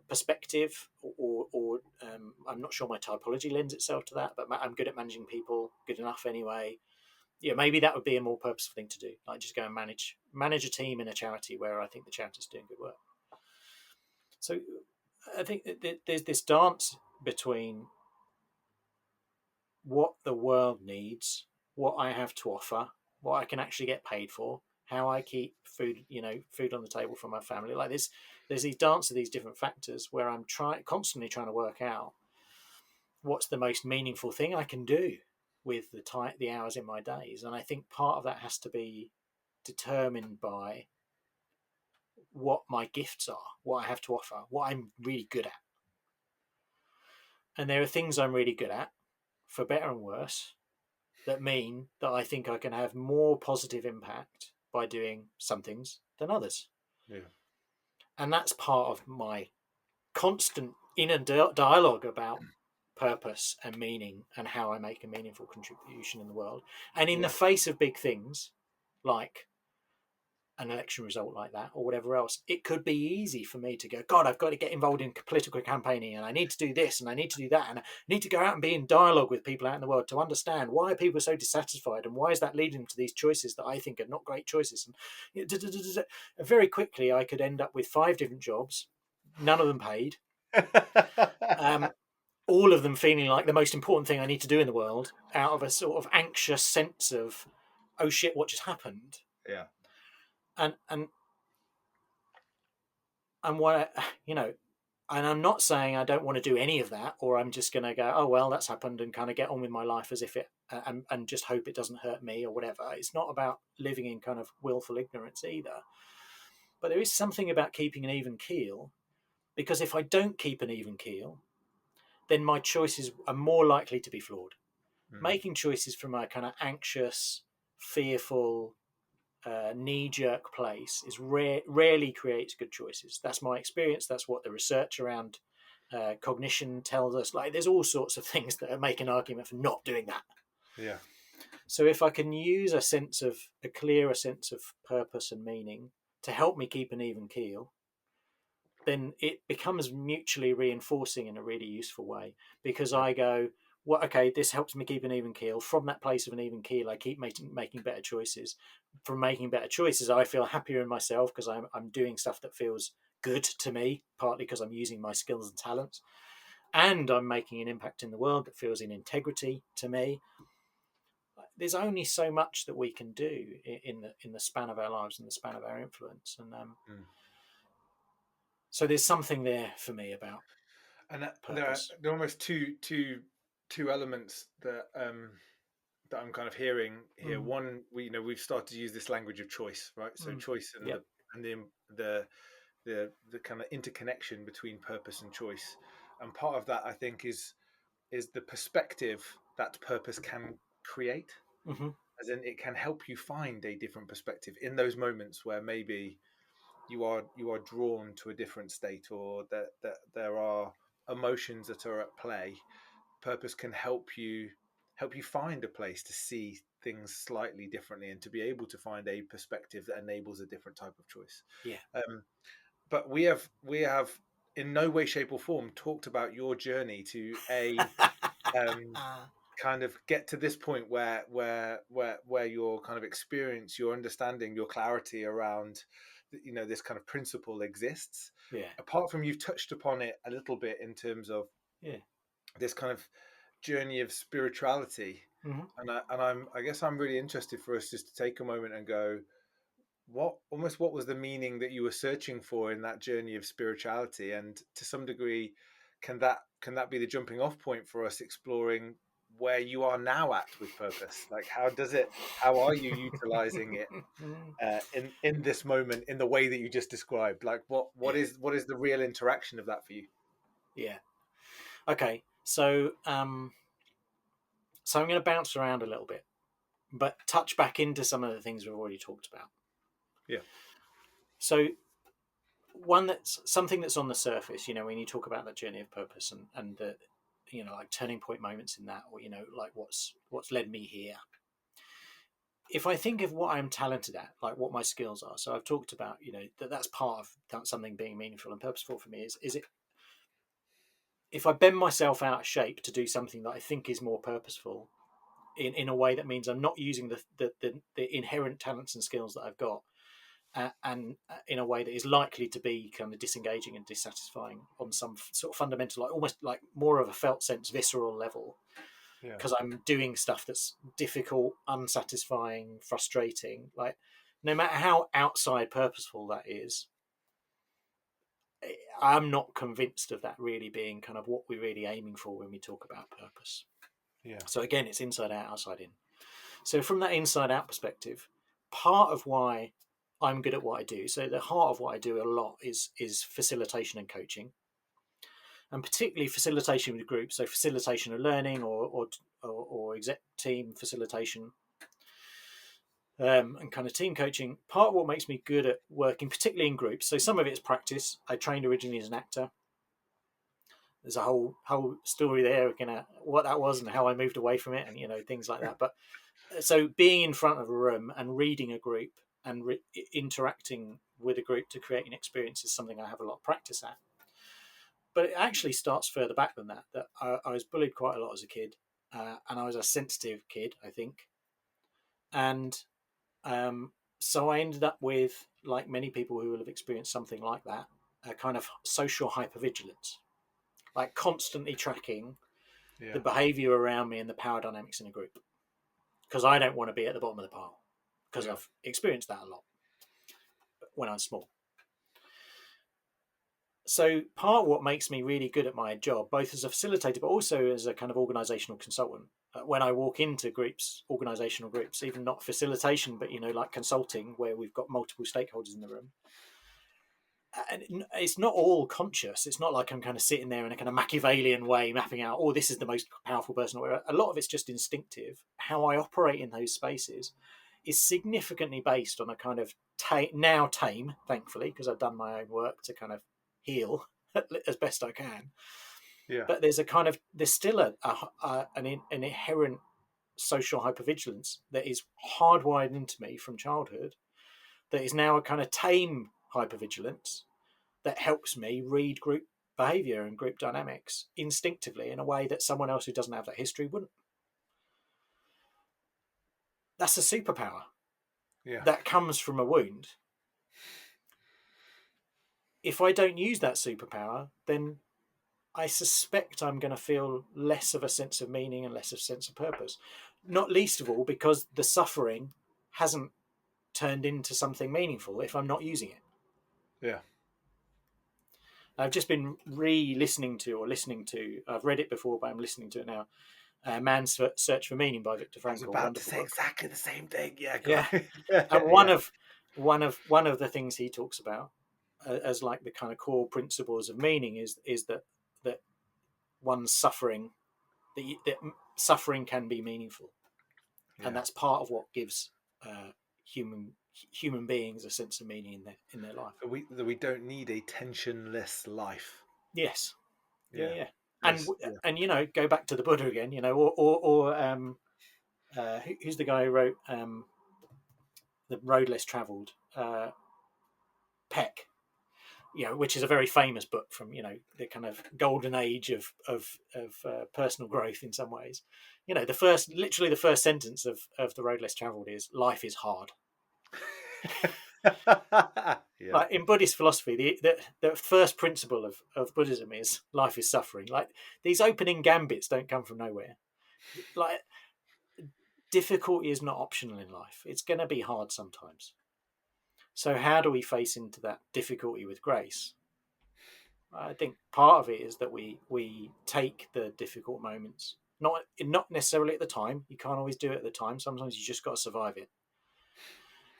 perspective, or I'm not sure my typology lends itself to that, but I'm good at managing people, good enough anyway. Yeah, maybe that would be a more purposeful thing to do, like just go and manage a team in a charity where I think the charity's doing good work. So I think that there's this dance between what the world needs, what I have to offer, what I can actually get paid for, how I keep food on the table for my family. Like there's these dance of these different factors where I'm constantly trying to work out what's the most meaningful thing I can do with the hours in my days. And I think part of that has to be determined by what my gifts are, what I have to offer, what I'm really good at. And there are things I'm really good at, for better and worse, that mean that I think I can have more positive impact by doing some things than others. Yeah. And that's part of my constant inner dialogue about purpose and meaning and how I make a meaningful contribution in the world. And in the face of big things like an election result like that or whatever else, it could be easy for me to go, God, I've got to get involved in political campaigning, and I need to do this and I need to do that, and I need to go out and be in dialogue with people out in the world to understand why are people so dissatisfied and why is that leading to these choices that I think are not great choices. And very quickly I could end up with 5 different jobs, none of them paid, all of them feeling like the most important thing I need to do in the world, out of a sort of anxious sense of, oh shit, what just happened? Yeah. And what, you know, and I'm not saying I don't want to do any of that, or I'm just going to go, oh, well, that's happened, and kind of get on with my life as if it, and just hope it doesn't hurt me or whatever. It's not about living in kind of willful ignorance either. But there is something about keeping an even keel, because if I don't keep an even keel, then my choices are more likely to be flawed. Making choices from a kind of anxious, fearful, knee-jerk place is rarely creates good choices. That's my experience. That's what the research around cognition tells us. Like, there's all sorts of things that make an argument for not doing that. Yeah. So if I can use a clearer sense of purpose and meaning to help me keep an even keel, then it becomes mutually reinforcing in a really useful way, because I go, well, okay, this helps me keep an even keel. From that place of an even keel, I keep making better choices. From making better choices, I feel happier in myself because I'm doing stuff that feels good to me, partly because I'm using my skills and talents, and I'm making an impact in the world that feels in integrity to me. There's only so much that we can do in the span of our lives and the span of our influence, and so there's something there for me about And purpose. there are almost two elements that I'm kind of hearing here. One, we've started to use this language of choice, right? So choice and Yep. the kind of interconnection between purpose and choice, and part of that I think is the perspective that purpose can create, as in it can help you find a different perspective in those moments where maybe you are drawn to a different state, or that there are emotions that are at play. Purpose can help you find a place to see things slightly differently, and to be able to find a perspective that enables a different type of choice. Yeah. But we have in no way, shape, or form talked about your journey to um, kind of get to this point where your kind of experience, your understanding, your clarity around this kind of principle exists. Yeah. Apart from, you've touched upon it a little bit in terms of Yeah. this kind of journey of spirituality, I guess I'm really interested for us just to take a moment and go, what was the meaning that you were searching for in that journey of spirituality, and to some degree, can that be the jumping off point for us exploring where you are now at with purpose? Like, how are you utilizing it in this moment in the way that you just described? Like, what Yeah. is the real interaction of that for you? Yeah. Okay. So I'm going to bounce around a little bit, but touch back into some of the things we've already talked about. Yeah. So something that's on the surface, when you talk about that journey of purpose and the, like turning point moments in that, or like what's led me here. If I think of what I'm talented at, like what my skills are, so I've talked about, that's part of something being meaningful and purposeful for me. Is it, if I bend myself out of shape to do something that I think is more purposeful, in a way that means I'm not using the inherent talents and skills that I've got, and in a way that is likely to be kind of disengaging and dissatisfying on some sort of fundamental, like almost like more of a felt sense, visceral level, Yeah. because I'm doing stuff that's difficult, unsatisfying, frustrating. Like, no matter how outside purposeful that is, I'm not convinced of that really being kind of what we're really aiming for when we talk about purpose. Yeah. So again, it's inside out, outside in. So from that inside out perspective, part of why I'm good at what I do, so the heart of what I do a lot is facilitation and coaching, and particularly facilitation with groups. So facilitation of learning, or exec team facilitation, and kind of team coaching. Part of what makes me good at working, particularly in groups. So some of it's practice. I trained originally as an actor. There's a whole story there, what that was and how I moved away from it, and things like that. But so being in front of a room and reading a group and interacting with a group to create an experience is something I have a lot of practice at. But it actually starts further back than that. That I was bullied quite a lot as a kid, and I was a sensitive kid, I think, and so I ended up with, like many people who will have experienced something like that, a kind of social hypervigilance, like constantly tracking the Yeah. behaviour around me and the power dynamics in a group, because I don't want to be at the bottom of the pile, because Yeah. I've experienced that a lot when I was small. So part of what makes me really good at my job, both as a facilitator but also as a kind of organisational consultant, when I walk into groups, organisational groups, even not facilitation, but like consulting, where we've got multiple stakeholders in the room, and it's not all conscious. It's not like I'm kind of sitting there in a kind of Machiavellian way mapping out, oh, this is the most powerful person. A lot of it's just instinctive. How I operate in those spaces is significantly based on a kind of now tame, thankfully, because I've done my own work to kind of heal as best I can. Yeah. But there's still an inherent social hypervigilance that is hardwired into me from childhood, that is now a kind of tame hypervigilance that helps me read group behavior and group dynamics instinctively in a way that someone else who doesn't have that history wouldn't. That's a superpower. Yeah. That comes from a wound. If I don't use that superpower, then I suspect I'm going to feel less of a sense of meaning and less of a sense of purpose. Not least of all because the suffering hasn't turned into something meaningful if I'm not using it. Yeah. I've just been listening to, I've read it before, but I'm listening to it now. Man's Search for Meaning by Viktor Frankl. I was about to say book. exactly the same thing. Yeah. Yeah. And one of the things he talks about as like the kind of core principles of meaning is that one's suffering, that suffering can be meaningful, and that's part of what gives human beings a sense of meaning in their life. That we don't need a tensionless life. Yes. Yeah. Yes. And go back to the Buddha again, or who's the guy who wrote The Road Less Travelled, Peck, which is a very famous book from the kind of golden age of personal growth in some ways. Literally the first sentence of The Road Less Travelled is life is hard. Yeah. Like in Buddhist philosophy, the first principle of Buddhism is life is suffering. Like these opening gambits don't come from nowhere. Like difficulty is not optional in life. It's going to be hard sometimes. So how do we face into that difficulty with grace? I think part of it is that we take the difficult moments, not necessarily at the time. You can't always do it at the time. Sometimes you just got to survive it.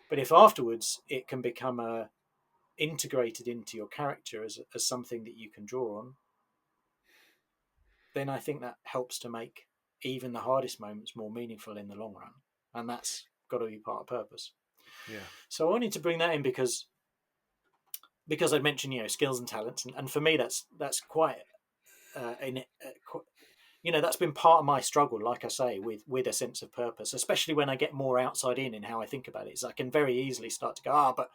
But if afterwards it can become integrated into your character as something that you can draw on, then I think that helps to make even the hardest moments more meaningful in the long run. And that's got to be part of purpose. Yeah. So I wanted to bring that in because I mentioned skills and talents, and for me that's quite that's been part of my struggle, like I say, with a sense of purpose, especially when I get more outside in how I think about it. Is I can very easily start to go, but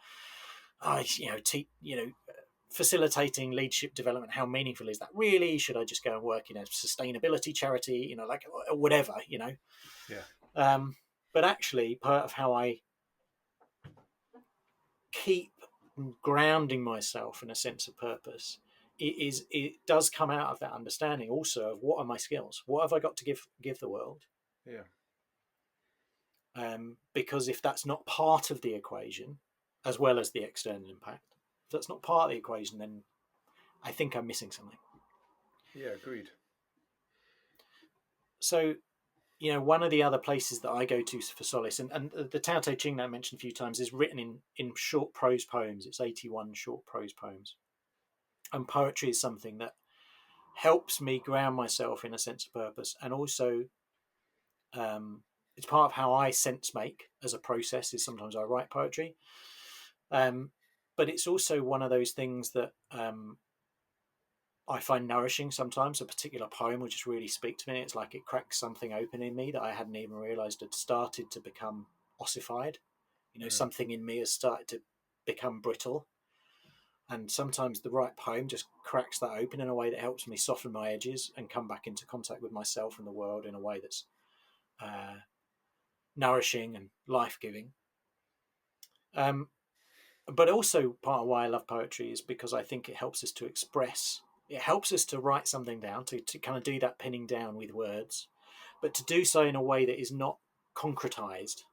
facilitating leadership development, how meaningful is that really? Should I just go and work in a sustainability charity, like whatever, Yeah. But actually part of how I keep grounding myself in a sense of purpose, it does come out of that understanding also of what are my skills, what have I got to give the world. Yeah. Because if that's not part of the equation, as well as the external impact, if that's not part of the equation, then I think I'm missing something. Yeah, agreed. So one of the other places that I go to for solace, and the Tao Te Ching that I mentioned a few times is written in short prose poems. It's 81 short prose poems. And poetry is something that helps me ground myself in a sense of purpose. And also, it's part of how I sense make as a process is sometimes I write poetry. But it's also one of those things that I find nourishing sometimes. A particular poem will just really speak to me. It's like it cracks something open in me that I hadn't even realised had started to become ossified. Something in me has started to become brittle. And sometimes the right poem just cracks that open in a way that helps me soften my edges and come back into contact with myself and the world in a way that's nourishing and life-giving. But also part of why I love poetry is because I think it helps us to express. It helps us to write something down, to kind of do that pinning down with words, but to do so in a way that is not concretized.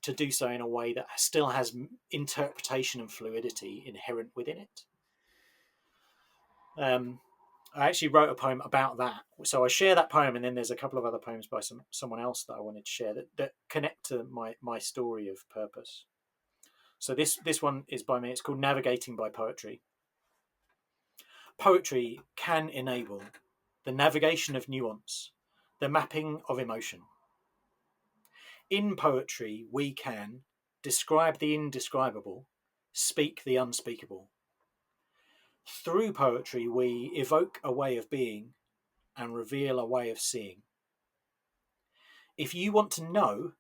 To do so in a way that still has interpretation and fluidity inherent within it. I actually wrote a poem about that. So I share that poem, and then there's a couple of other poems by someone else that I wanted to share that connect to my story of purpose. So this one is by me. It's called Navigating by Poetry. Poetry can enable the navigation of nuance, the mapping of emotion. In poetry, we can describe the indescribable, speak the unspeakable. Through poetry, we evoke a way of being and reveal a way of seeing. If you want to know,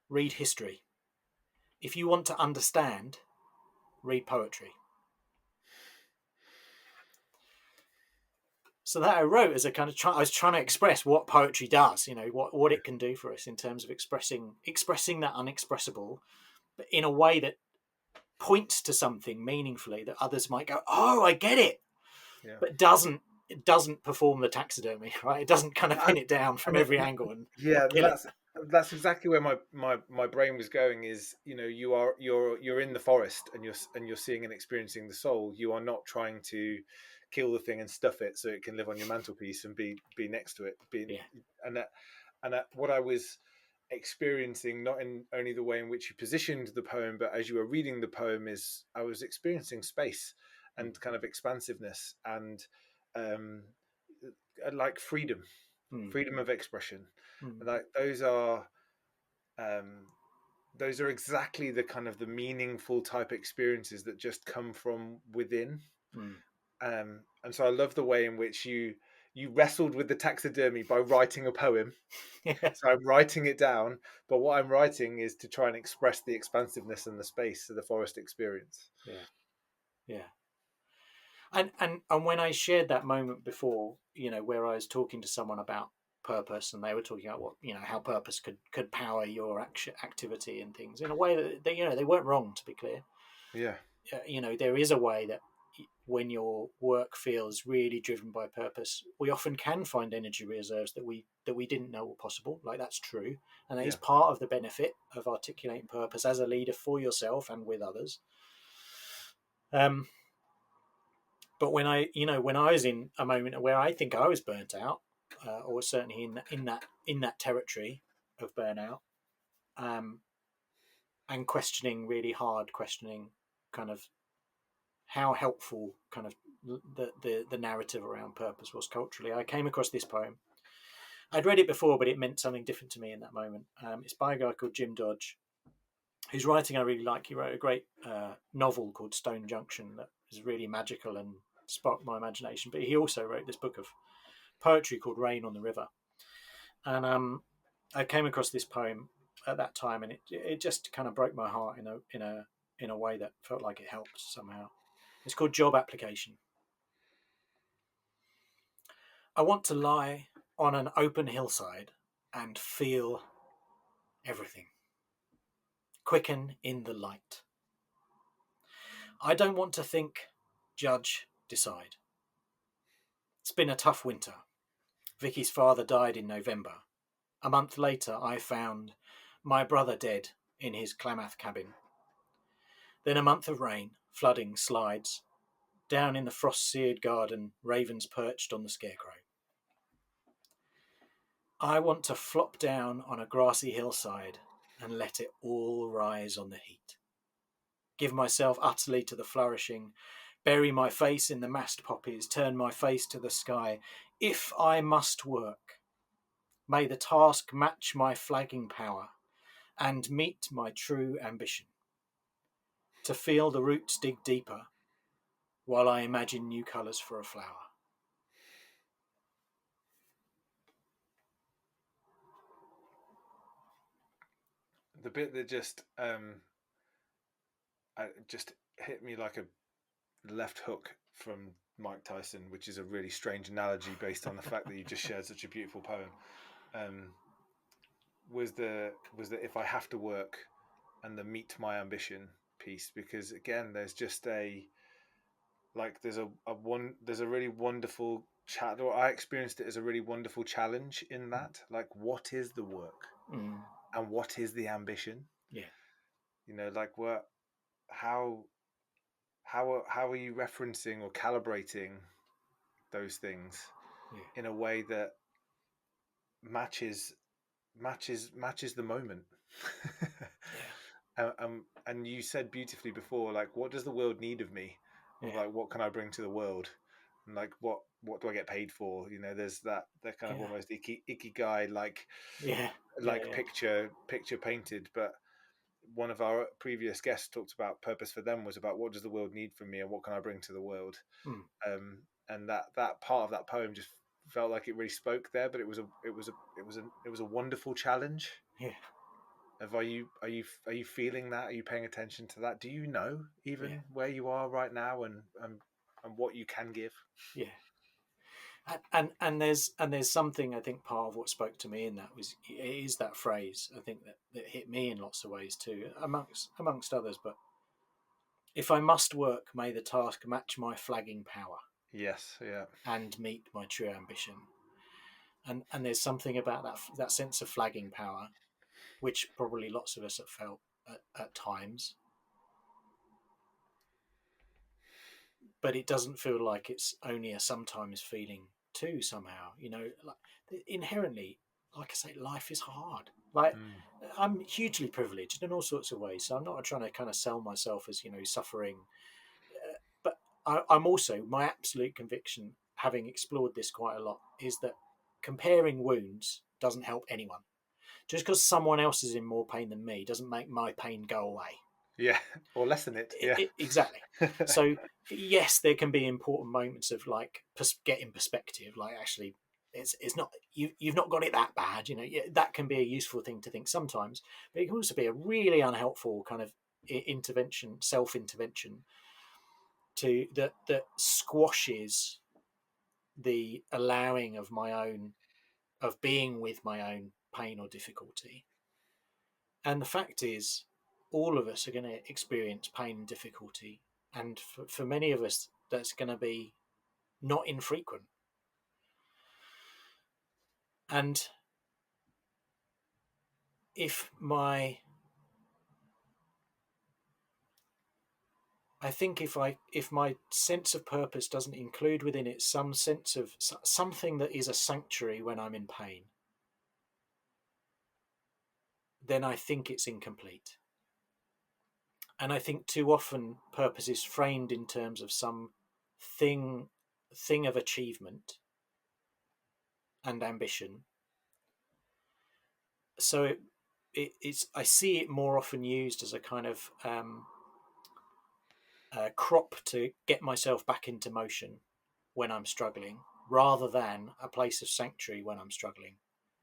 read history. if you want to understand, read poetry. So that I wrote as a kind of I was trying to express what poetry does, what it can do for us in terms of expressing that unexpressible, but in a way that points to something meaningfully that others might go, oh, I get it, Yeah. but it doesn't perform the taxonomy, right? It doesn't kind of pin it down from every angle and Yeah, kill it. that's exactly where my brain was going. Is, you're in the forest, and you're seeing and experiencing the soul. You are not trying to kill the thing and stuff it so it can live on your mantelpiece and be next to it. Yeah. And what I was experiencing, not in only the way in which you positioned the poem, but as you were reading the poem, is I was experiencing space and kind of expansiveness and um, like freedom, freedom of expression. And like um, those are exactly the kind of the meaningful type experiences that just come from within. And so I love the way in which you wrestled with the taxidermy by writing a poem. Yeah. So I'm writing it down, but what I'm writing is to try and express the expansiveness and the space of the forest experience. Yeah. Yeah. And when I shared that moment before, where I was talking to someone about purpose, and they were talking about what, how purpose could power your activity and things in a way that they weren't wrong, to be clear. Yeah. There is a way that when your work feels really driven by purpose, we often can find energy reserves that we didn't know were possible. Like, that's true, and that is part of the benefit of articulating purpose as a leader for yourself and with others. But when I was in a moment where I think I was burnt out, or certainly in that territory of burnout, and questioning kind of how helpful kind of the narrative around purpose was culturally, I came across this poem. I'd read it before, but it meant something different to me in that moment. It's by a guy called Jim Dodge, whose writing I really like. He wrote a great novel called Stone Junction that is really magical and sparked my imagination. But he also wrote this book of poetry called Rain on the River. And I came across this poem at that time, and it just kind of broke my heart in a way that felt like it helped somehow. It's called Job Application. I want to lie on an open hillside and feel everything. Quicken in the light. I don't want to think, judge, decide. It's been a tough winter. Vicky's father died in November. A month later, I found my brother dead in his Klamath cabin. Then a month of rain, flooding, slides. Down in the frost-seared garden, ravens perched on the scarecrow. I want to flop down on a grassy hillside and let it all rise on the heat. Give myself utterly to the flourishing, bury my face in the massed poppies, turn my face to the sky. If I must work, may the task match my flagging power and meet my true ambition. To feel the roots dig deeper while I imagine new colours for a flower. The bit that just hit me like a left hook from Mike Tyson, which is a really strange analogy based on the fact that you just shared such a beautiful poem, was the if I have to work and the meet my ambition piece, because again there's just there's a really wonderful chat, or I experienced it as a really wonderful challenge in that, like, what is the work and what is the ambition? Yeah. Like, what, how are you referencing or calibrating those things in a way that matches the moment? And you said beautifully before, like, what does the world need of me? Or like, what can I bring to the world? And like, what do I get paid for? There's that kind of almost ikigai, picture painted. But one of our previous guests talked about purpose for them was about what does the world need from me and what can I bring to the world. And that part of that poem just felt like it really spoke there. But it was a wonderful challenge. Are you feeling that? Are you paying attention to that? Do you know Yeah, even where you are right now and what you can give? yeah. And there's something, I think, part of what spoke to me in that is that phrase, I think, that hit me in lots of ways too, amongst others. But if I must work, may the task match my flagging power Yes, yeah. and meet my true ambition. And there's something about that sense of flagging power, which probably lots of us have felt at times, but it doesn't feel like it's only a sometimes feeling too. Somehow, like, inherently, like I say, life is hard. Like, Mm. I'm hugely privileged in all sorts of ways, so I'm not trying to kind of sell myself as suffering, but I'm also, my absolute conviction, having explored this quite a lot, is that comparing wounds doesn't help anyone. Just because someone else is in more pain than me doesn't make my pain go away. Yeah, or lessen it. Yeah. Exactly. So yes, there can be important moments of like getting perspective. Like, actually, it's not, you've not got it that bad. Yeah, that can be a useful thing to think sometimes, but it can also be a really unhelpful kind of intervention, self intervention, to that squashes the allowing of my own, of being with my own pain or difficulty. And the fact is, all of us are going to experience pain and difficulty. And for many of us, that's going to be not infrequent. And if my, I think if my sense of purpose doesn't include within it some sense of something that is a sanctuary when I'm in pain, then I think it's incomplete. And I think too often purpose is framed in terms of some thing of achievement and ambition. So it's, I see it more often used as a kind of crop to get myself back into motion when I'm struggling, rather than a place of sanctuary when I'm struggling.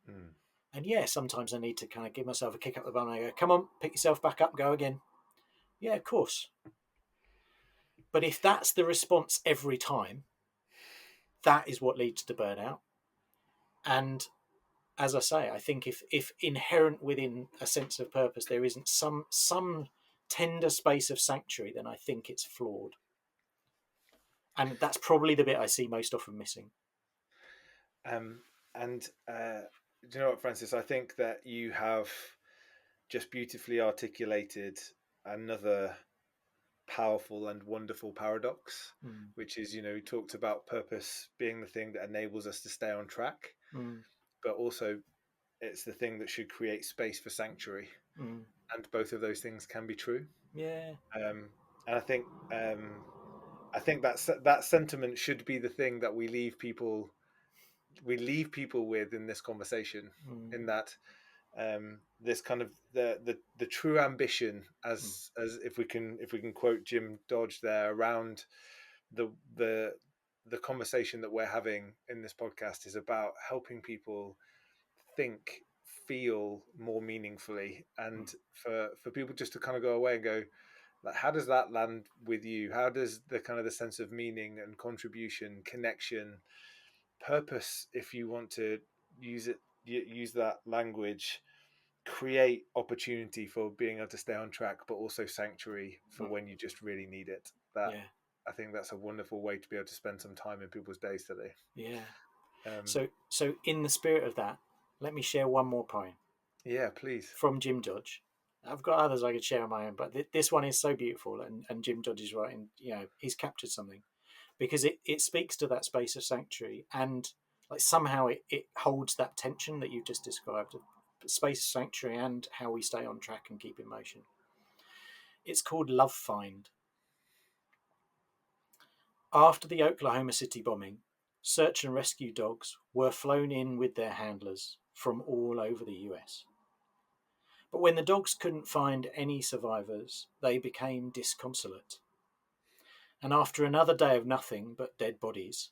Mm. And yeah, sometimes I need to kind of give myself a kick up the bum and I go, come on, pick yourself back up, go again. Yeah, of course. But if that's the response every time, that is what leads to burnout. And as I say, I think if inherent within a sense of purpose there isn't some tender space of sanctuary, then I think it's flawed. And that's probably the bit I see most often missing. Um, and do you know what, Francis? I think that you have just beautifully articulated another powerful and wonderful paradox, Mm. which is, you talked about purpose being the thing that enables us to stay on track, Mm. but also it's the thing that should create space for sanctuary. Mm. And both of those things can be true. Yeah. And I think that sentiment should be the thing that we leave people with in this conversation. Mm. In that this kind of the true ambition, Mm. as if we can quote Jim Dodge there, around the the the conversation that we're having in this podcast is about helping people think, feel more meaningfully, Mm. and for people just to kind of go away and go, like, how does that land with you? How does the kind of the sense of meaning and contribution, connection, purpose, if you want to use that language, create opportunity for being able to stay on track, but also sanctuary for Mm. when you just really need it? That, Yeah. I think that's a wonderful way to be able to spend some time in people's days today. Yeah. Um, So in the spirit of that, let me share one more poem yeah, please. from Jim Dodge. I've got others I could share on my own, but this one is so beautiful, and Jim Dodge is writing, he's captured something, because it speaks to that space of sanctuary, and like somehow it holds that tension that you just described, space of sanctuary and how we stay on track and keep in motion. It's called Love Find. After the Oklahoma City bombing, search and rescue dogs were flown in with their handlers from all over the US. But when the dogs couldn't find any survivors, they became disconsolate. And after another day of nothing but dead bodies,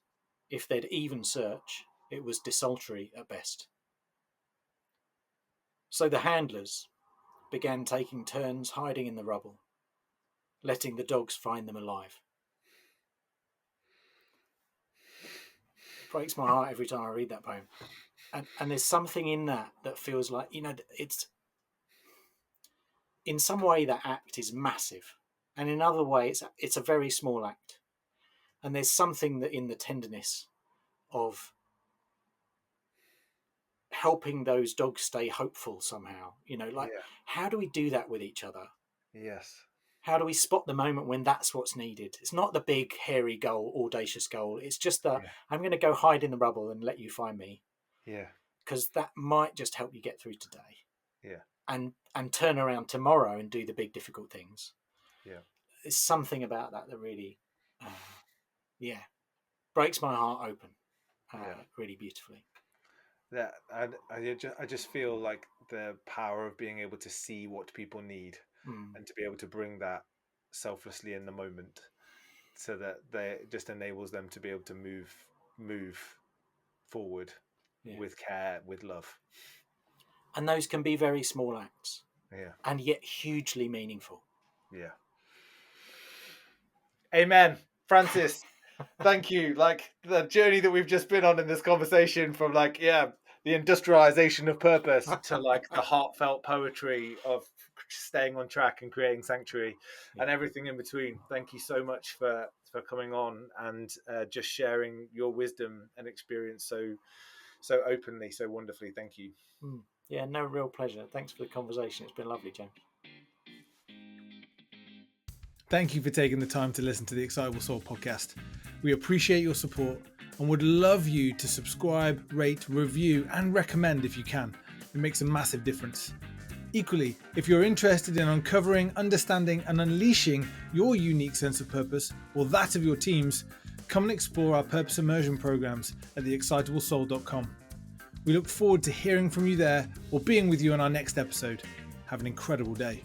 if they'd even search, it was desultory at best. So the handlers, began taking turns hiding in the rubble, letting the dogs find them alive. It breaks my heart every time I read that poem. And there's something in that feels like, it's in some way that act is massive, and in another way it's a very small act. And there's something that in the tenderness of helping those dogs stay hopeful somehow, how do we do that with each other? Yes. How do we spot the moment when that's what's needed? It's not the big hairy goal, audacious goal. It's just that I'm going to go hide in the rubble and let you find me. Yeah. Because that might just help you get through today. Yeah. And turn around tomorrow and do the big difficult things. Yeah. There's something about that really, breaks my heart open, really beautifully. Yeah, I just feel like the power of being able to see what people need and to be able to bring that selflessly in the moment, so that it just enables them to be able to move forward with care, with love. And those can be very small acts. Yeah. And yet hugely meaningful. Yeah. Amen. Francis, thank you. Like, the journey that we've just been on in this conversation, from the industrialization of purpose to the heartfelt poetry of staying on track and creating sanctuary and everything in between. Thank you so much for coming on and just sharing your wisdom and experience so openly, so wonderfully. Thank you. Yeah, no, real pleasure. Thanks for the conversation. It's been lovely, James. Thank you for taking the time to listen to the Excitable Soul podcast. We appreciate your support and would love you to subscribe, rate, review, and recommend if you can. It makes a massive difference. Equally, if you're interested in uncovering, understanding, and unleashing your unique sense of purpose, or that of your teams, come and explore our purpose immersion programs at theexcitablesoul.com. We look forward to hearing from you there or being with you on our next episode. Have an incredible day.